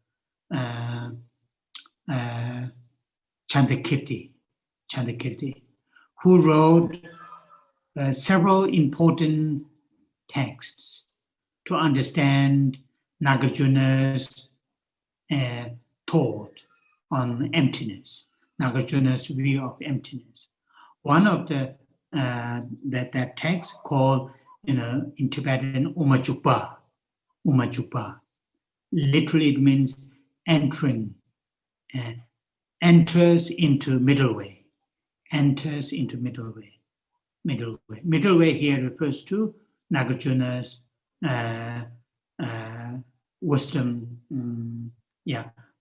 [SPEAKER 1] Chandakirti, who wrote several important texts to understand Nagarjuna's thought on emptiness, Nagarjuna's view of emptiness. One of the that text called in Tibetan Umachukpa, Umajupa. Literally, it means entering, enters into middle way, enters into middle way, middle way. Middle way here refers to Nagarjuna's wisdom,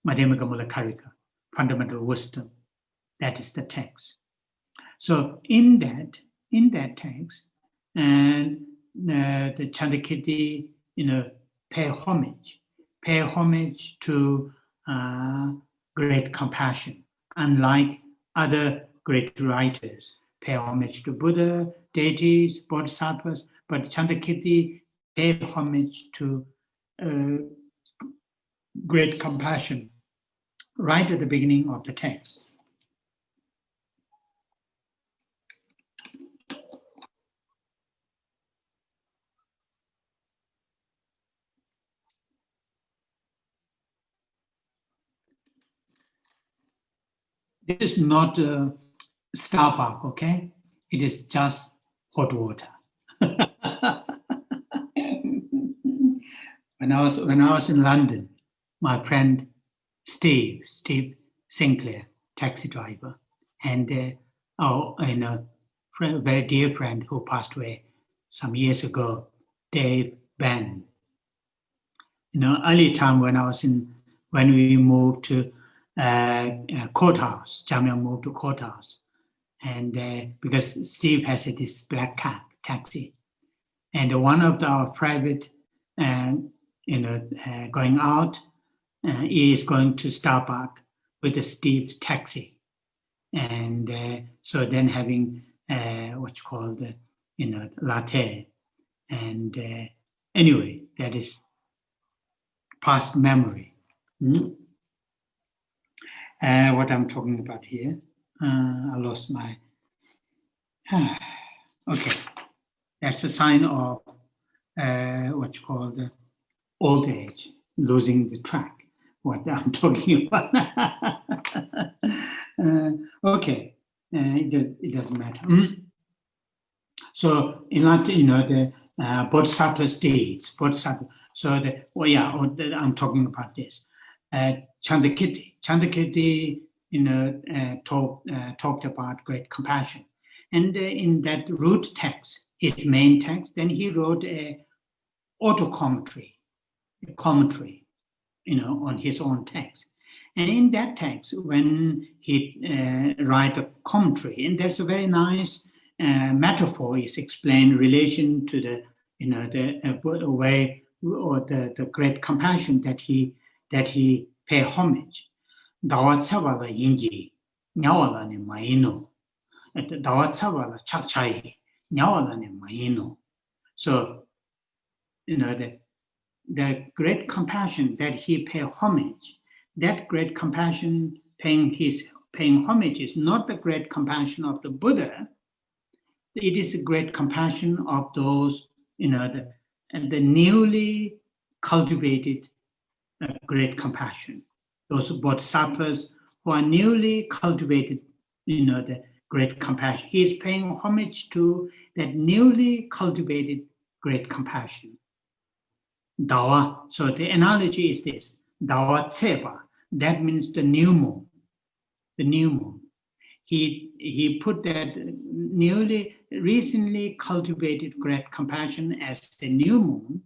[SPEAKER 1] Madhyamaka Mula Karika, fundamental wisdom. That is the text. So in that text, and the Chandakirti, pay homage to great compassion. Unlike other great writers, pay homage to Buddha, deities, bodhisattvas, but Chandakirti pay homage to great compassion right at the beginning of the text. This is not Starbucks, okay? It is just hot water. When I was in London, my friend Steve Sinclair, taxi driver, and a very dear friend who passed away some years ago, Dave Ben. Early time when we moved to courthouse, Jamia moved to courthouse, and because Steve has this black cab taxi, and one of our private, going out, is going to Starbucks with the Steve's taxi, and so then having what you call the latte, and anyway, that is past memory. What I'm talking about here, I lost my. Okay, that's a sign of what you call the old age, losing the track. What I'm talking about. Okay, it doesn't matter. So in Latin, the Bodhisattva's deeds, Bodhisattva. So I'm talking about this. Chandakirti, talked about great compassion, and in that root text, his main text, then he wrote a commentary, on his own text. And in that text, when he write a commentary, and there's a very nice metaphor is explained in relation to the way or the great compassion that he pay homage. Dawatsavala yinji nyawala ne maino. Dawatsavala chakchai nyawala ne maino. So the great compassion that he pay homage, that great compassion paying homage is not the great compassion of the Buddha. It is a great compassion of those, the newly cultivated great compassion. Those bodhisattvas who are newly cultivated, the great compassion. He is paying homage to that newly cultivated great compassion. Dawa, so the analogy is this, Dawa Tseva, that means the new moon. The new moon. He put that recently cultivated great compassion as the new moon.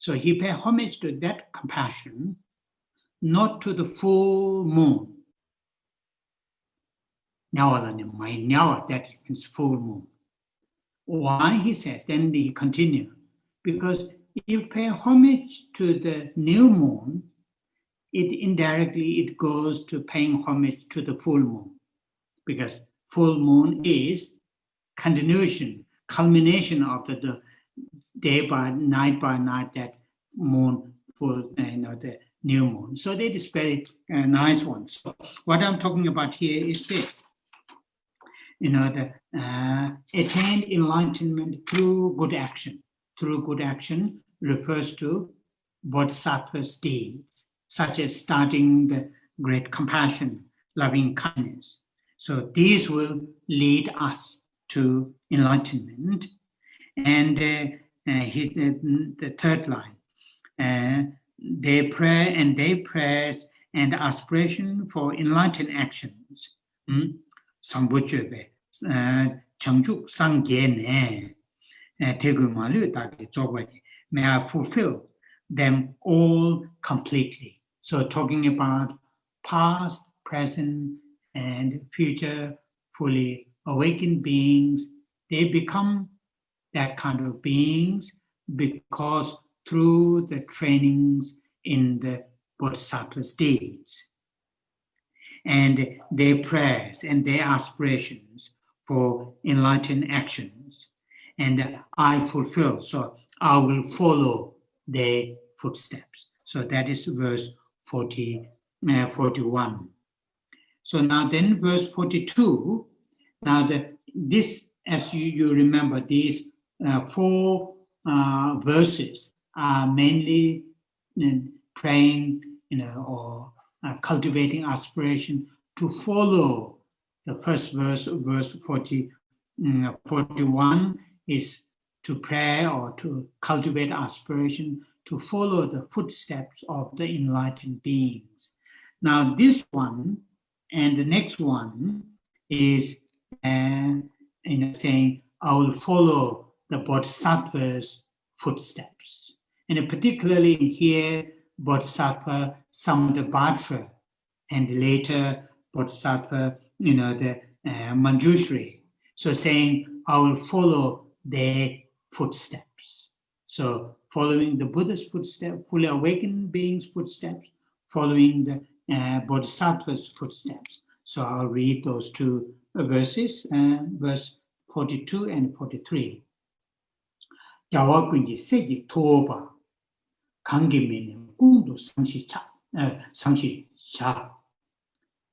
[SPEAKER 1] So he pay homage to that compassion, not to the full moon. Nyawa, that means full moon. Why, he says, then he continue, because if you pay homage to the new moon, it indirectly goes to paying homage to the full moon, because full moon is continuation, culmination of the day by night, that moon, full, the new moon. So that is very nice one. So what I'm talking about here is this. The attained enlightenment through good action. Through good action refers to bodhisattva's deeds, such as starting the great compassion, loving kindness. So these will lead us to enlightenment. And the third line, their prayer and their prayers and aspiration for enlightened actions. Sangbochebe, Changjuk Sangyene, Tegumalu Taki Zogwadi, may I fulfill them all completely. So talking about past, present, and future fully awakened beings, they become that kind of beings because through the trainings in the Bodhisattva states and their prayers and their aspirations for enlightened actions. And I fulfill, so I will follow their footsteps. So that is verse 41. So now then verse 42, now this, as you remember, these four verses are mainly praying, or cultivating aspiration to follow the first verse, verse 41 is to pray or to cultivate aspiration to follow the footsteps of the enlightened beings. Now this one and the next one is saying, I will follow the Bodhisattva's footsteps. And particularly here, Bodhisattva Samantabhadra, and later Bodhisattva, the Manjushri. So saying, I will follow their footsteps. So following the Buddha's footsteps, fully awakened beings' footsteps, following the Bodhisattva's footsteps. So I'll read those two verses, verse 42 and 43. Jawakunji seji toba kangi kundu sangshi sha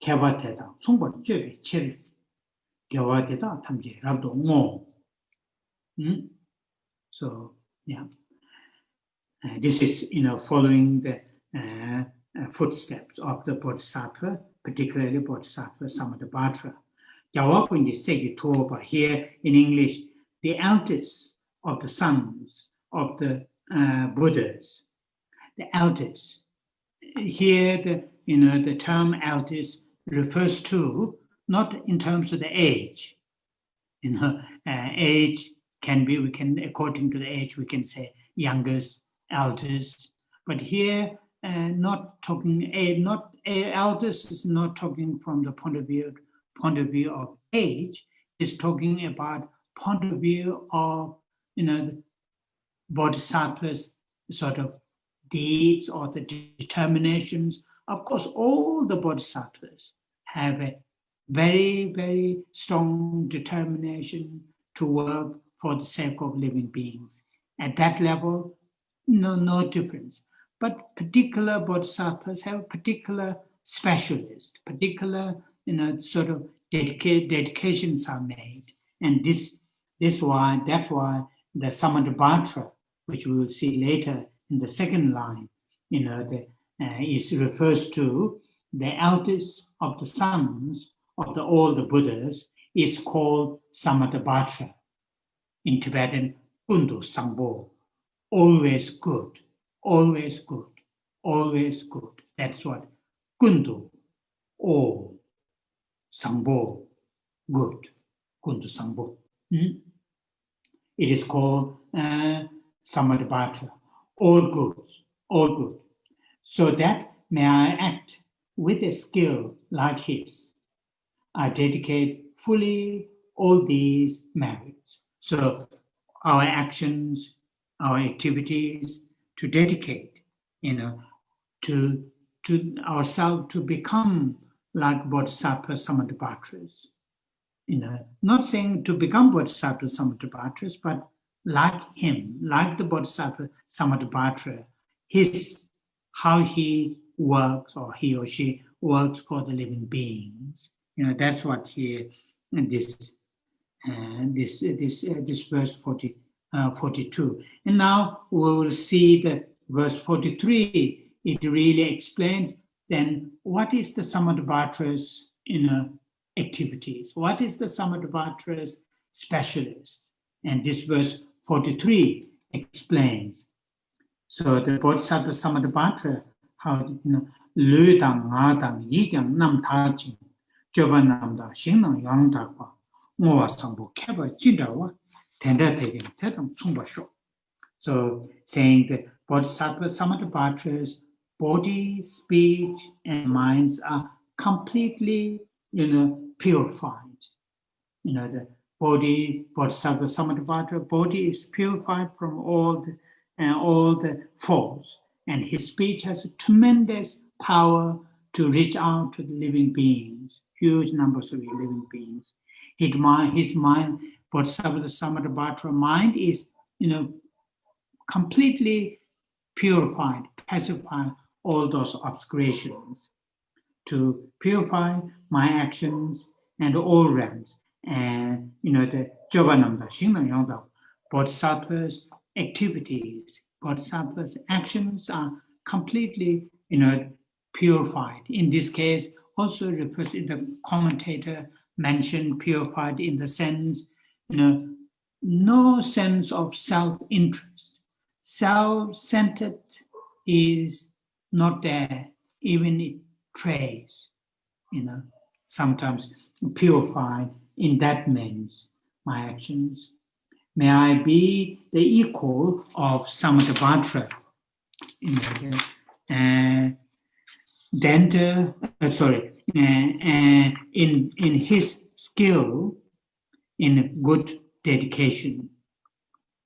[SPEAKER 1] kevateda sungpa jebe cheri kevateda tamje rabdo ngo. So yeah, this is following the footsteps of the Bodhisattva, particularly Bodhisattva Samantabhadra. Jawakunji seji toba, here in English, the eldest of the sons of the Buddhas, the eldest. Here, the term eldest refers to not in terms of the age. Age can be, according to the age, we can say youngest, eldest. But here, eldest is not talking from the point of view of age. It's talking about point of view of the Bodhisattva's sort of deeds or the determinations. Of course, all the Bodhisattvas have a very, very strong determination to work for the sake of living beings. At that level, no difference. But particular Bodhisattvas have particular specialists, particular sort of dedications are made. And that's why the Samantabhadra, which we will see later in the second line, refers to the eldest of the sons of all the Buddhas is called Samantabhadra. In Tibetan, Kundu Sangbo, always good, always good, always good. That's what Kundu, all, Sangbo, good, Kundu Sangbo. It is called Samantabhadra, all good, all good. So that may I act with a skill like his. I dedicate fully all these merits. So our actions, our activities, to dedicate, to ourselves to become like Bodhisattva Samantabhadras. Not saying to become Bodhisattva Samantabhadras, but like him, like the Bodhisattva Samantabhadra, how he works, or he or she works for the living beings. That's what here this verse 42. And now we will see the verse 43. It really explains then what is the Samantabhadra's activities. What is the Samantabhadra's specialist? And this verse 43 explains. So the Bodhisattva Samantabhadra, how Lu dang, nga dang, yi dang, nam ta jing, joba nam da, xing nang yang dakpa, ngowa sangpo, keba jindawa, tenda tegin, tedam tsungpa sho. So saying that Bodhisattva Samantabhadra's body, speech, and minds are completely, purified. The body, Bodhisattva Samantabhadra, body is purified from all the faults, and his speech has a tremendous power to reach out to the living beings, huge numbers of living beings. His mind, Bodhisattva Samantabhadra mind is, completely purified, pacify all those obscurations, to purify my actions and all realms. And the Jovananda, Shinayanda, Bodhisattva's activities, Bodhisattva's actions are completely purified. In this case, also refers in the commentator mentioned purified in the sense, no sense of self-interest. Self-centered is not there, even it trace, sometimes purified in that means my actions. May I be the equal of Samantabhadra, in his skill, in good dedication.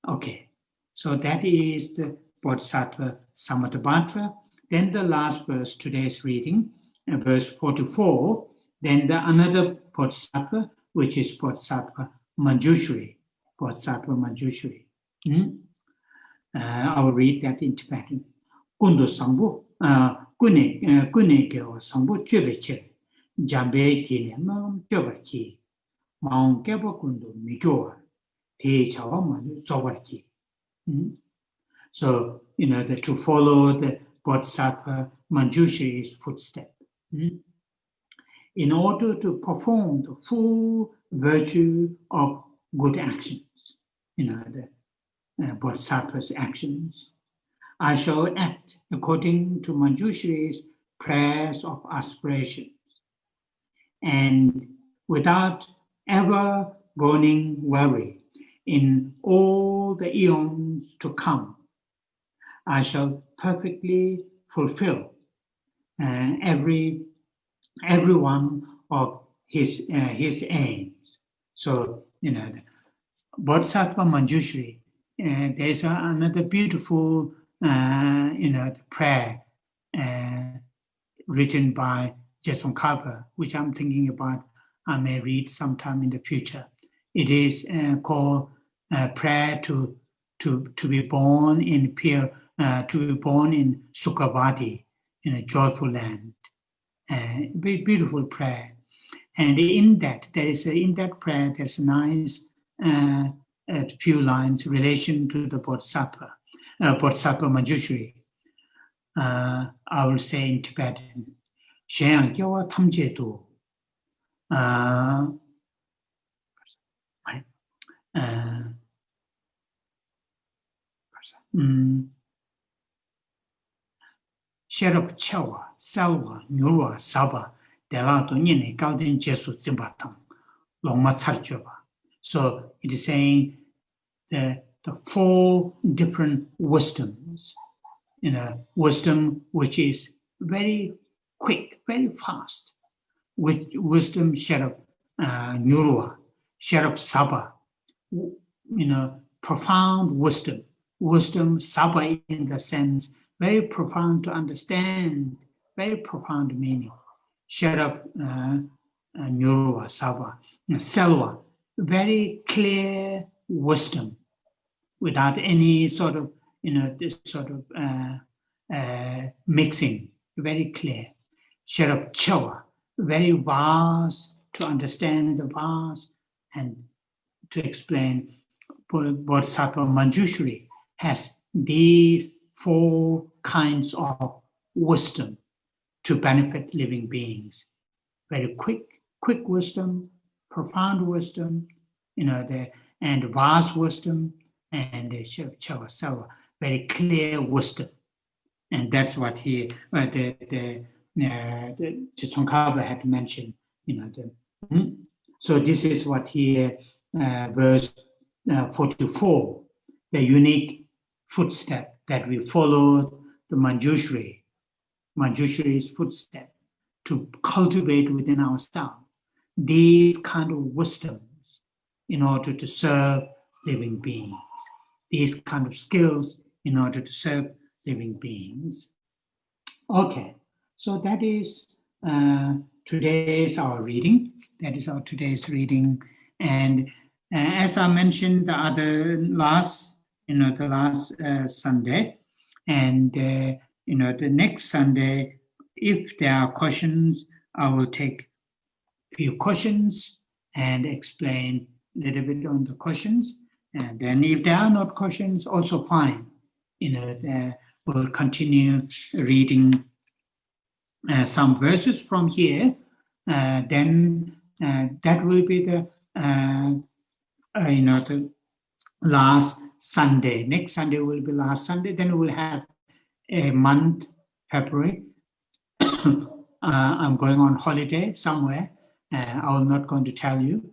[SPEAKER 1] Okay, so that is the Bodhisattva Samantabhadra. Then the last verse, today's reading, verse 44, then the another Bodhisattva, which is Bodhisattva Manjushri. Bodhisattva Manjushri. I will read that in Tibetan. Kundu Sangbu, Kune Gyo Sangbu Chebeche, Jambe Kine Mam Chebarki, Maung Kebo Kundu Mijoa, Te Chawa Manu Zobarki. So, to follow the Bodhisattva Manjushri's footstep. In order to perform the full virtue of good actions, the Bodhisattva's actions, I shall act according to Manjushri's prayers of aspirations, and without ever going worry, in all the eons to come, I shall perfectly fulfill every one of his aims. So, the Bodhisattva Manjushri, there's another beautiful, prayer written by Jetsun Drakpa, which I'm thinking about. I may read sometime in the future. It is called prayer to be born in pure, to be born in Sukhavati, in a joyful land. Beautiful prayer, and in that prayer there's a nice few lines relation to the Bodhisattva Manjushri. I will say in Tibetan, Sheang Gyawa Tamjedu. Sherab Chawa, Salwa, Nyurwa, Saba, Delato Nine, Gauden Jesu Zimbatang, Longma Sarjoba. So it is saying the four different wisdoms, wisdom which is very quick, very fast, wisdom Sherab Nyurwa, Sherab Saba, profound wisdom Saba in the sense very profound to understand, very profound meaning. Sherab Nyurwa Saba, Selva, very clear wisdom without any sort of, mixing, very clear. Sherab Chawa, very vast to understand the vast and to explain. Bodhisattva Manjushri has these four kinds of wisdom to benefit living beings. Very quick wisdom, profound wisdom, and vast wisdom, and Chawa, very clear wisdom. And that's what the Jetsun Drakpa had mentioned. So this is what here, verse 44, the unique footstep that we follow the Manjushri's footstep to cultivate within ourselves these kind of wisdoms in order to serve living beings, these kind of skills in order to serve living beings. Okay, so that is today's our reading. That is our today's reading, and as I mentioned the last Sunday, and the next Sunday, if there are questions, I will take a few questions and explain a little bit on the questions, and then if there are not questions, also fine. We'll continue reading some verses from here. Then that will be the last Sunday. Next Sunday will be last Sunday. Then we'll have a month, February. I'm going on holiday somewhere. I'm not going to tell you.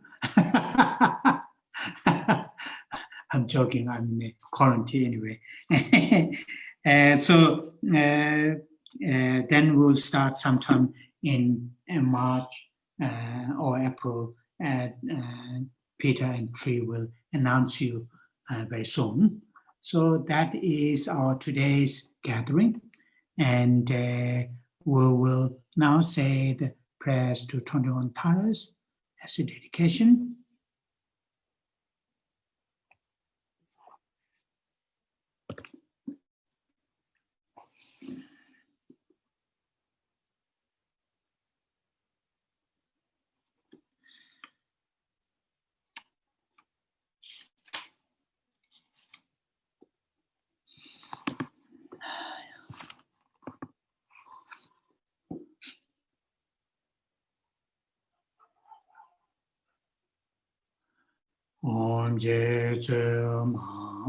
[SPEAKER 1] I'm joking. I'm in quarantine anyway. So then we'll start sometime in March or April. Peter and Tree will announce you very soon. So that is our today's gathering, and we will now say the prayers to 21 Taras as a dedication. Om Jetsun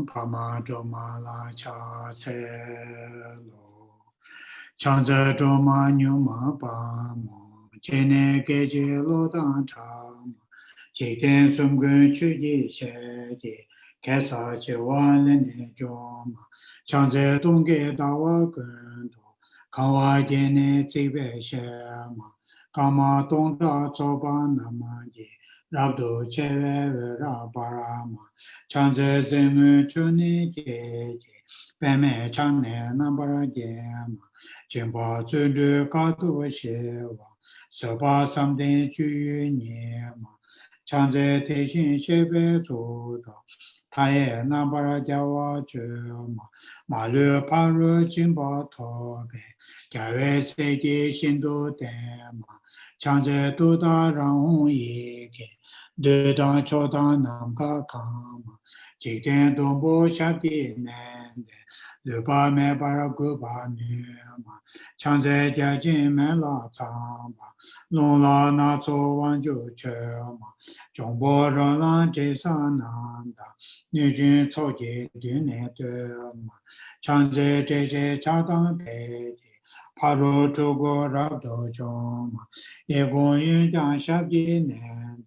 [SPEAKER 1] Pama Doma La Cha Se Lo Chanza Doma Nyuma Pamo Jene Geje Lo Dan Tam Jiten Sumgun Chuji Shedi Kesa Chewan Lene Joma Chanza Dongge Dawa Gundo Kawa Jene Zibe Shema Kama Dongda Zoba Namaji Rabdo Chewe Rabarama Chanze Zemu Chuni Jeje Peme Chane Nambara Jema Jimba Zundu Kato Shewa Soba Samden Juyu Nyema Chanze Teshin Shebe Zoda Taye Nambara Jawa Jema Malu Paru Jimba Tobe Jawe Seki Shindo Dema Chanze Duda Rang Yeke Dudan Chodan Namka Kama Jikten Dombo Shabdi Nende Lupa Me Baraguba Numa Chanze Jajin Me La Tsamba Long La Na Tso Wanju Chema Jombo Rolan Jesa Nanda Nijin Tsoji Dune Duma Chanze Jeje Chadang Pedi Paro Chogo Rabdo Joma Yegon Yunjan Shabdi Nende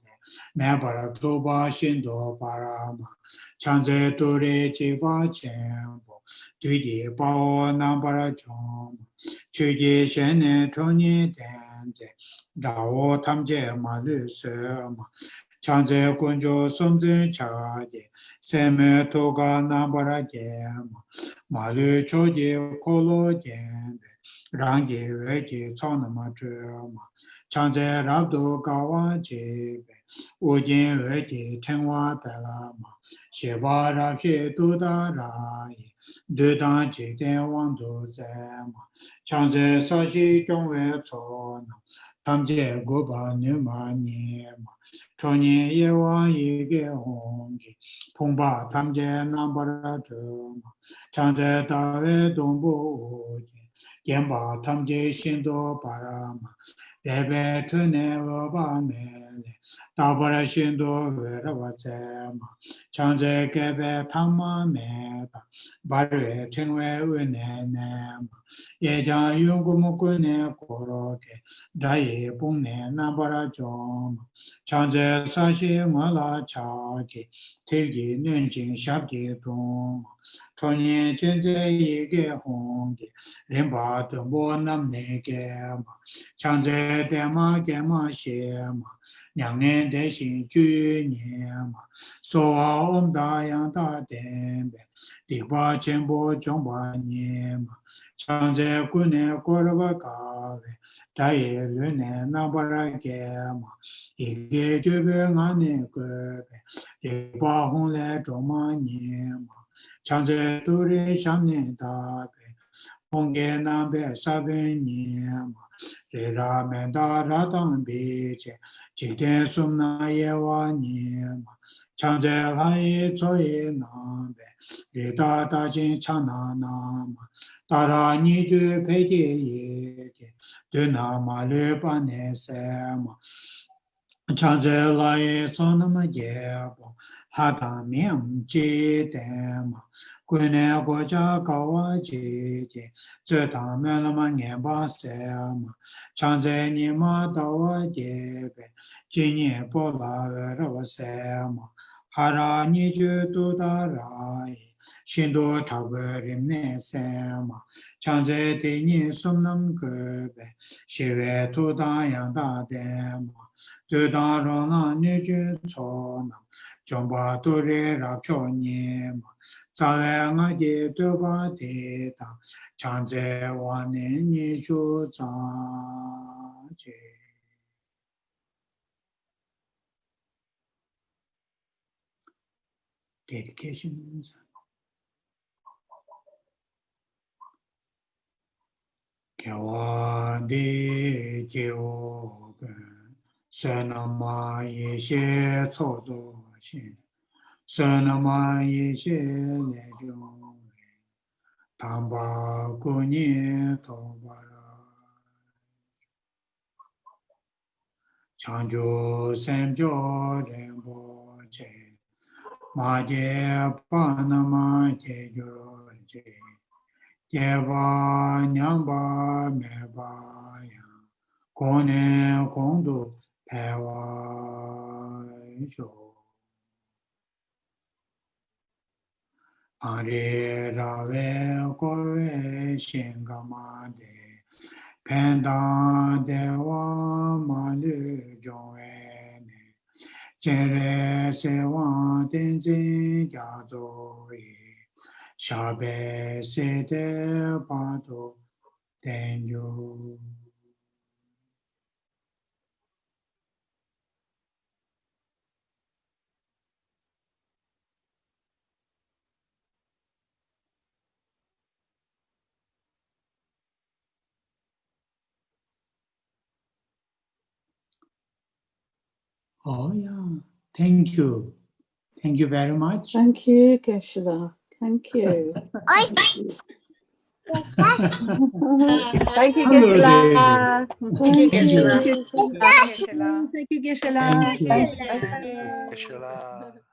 [SPEAKER 1] Mebara Toba Shindo Parama Chanze Ture Chiba Chembo Dudi Bao Nambara Joma Chuji Shene Choni Denze Dao Tamje Malu Sema Chanze Kunjo Somze Chade Seme Toga Nambara Jema Malu Choji Kolo Jembe Rangi Veji Tsonama Chema Chanze Rabdo Gawa Jebe Ujin Veji Tenwa Pelama Sheba Rabshi Duda Rai Dudan Jikden Wando Zema Chanze Sashi Jongwe Tsona Tamje Goba Numa Nima Chonyi Yewa Yige Hongi Pongba Tamje Nambara Chuma Chanze Dawe Dombo Uji Gemba Tamje Shindo Parama Rebe tune waba me, Tabara shindo vera wazema, Chanze kebe tama me, Barwe chingwe une nema, Yeja yungu mukune koroke, Daye pungne nabara joma, Chanze sashi ngala chake, Tilgi nunjing shabji dong, Chonye chenze yige hongi, Rimba tumbo namne gema, Changze dema gema shema, Nyangnen deshin ju nyema, Soa omda yang da denbe, Dikpa chenpo chongpa nyema, Changze kune korba kave, Daye lune nabara gema, Ike jube ngane gobe, Dikpa hongle chongma nyema, Changze turi shamne dabe, Honge nambe sabe nyema, Rira menda ratang biche, Jiten sumna yewa nyema, Changze layi tsoye nambe, Rita dajin chana nama, Tara niju pede yeke, Duna ma lupa ne sema, Changze layi sonama yebo, Hata miem je dema, Kune goja kawa jeje, Zeta melama nyeba sema, Changze nima dawa jebe, Jinye pola rawa sema, Hara niju dudarai, Shindo tabe rimne sema, Changze teni sumnam gobe, Shive tudayang da dema, Dudang rona niju tsona, Jomba dure rapcho nyema, Zale nga je duba de ta, Changze wane niju za je. Dedications. Kyawa de jeo gen, Senama ye she cozo shin, Senama ye she le jo, Tamba kunye tobara, Chanjo semjo rembo che, Ma je panama je juro je, Jeba nyamba meba ya, Kone kondo pewa jo. Are rave kore shingamade, Penda dewa malu joene, Jere sewa tenzin gyazoi, Shabe sede pato tenjo. Oh yeah, thank you. Thank you very much.
[SPEAKER 2] Thank you, Geshe. Thank you.
[SPEAKER 3] Thank you,
[SPEAKER 2] Thank you,
[SPEAKER 1] Hello,
[SPEAKER 2] Geshe.
[SPEAKER 1] David.
[SPEAKER 2] Thank
[SPEAKER 1] Thank you.
[SPEAKER 2] you.
[SPEAKER 4] Thank you, Geshe.
[SPEAKER 1] Thank you.
[SPEAKER 4] Geshe.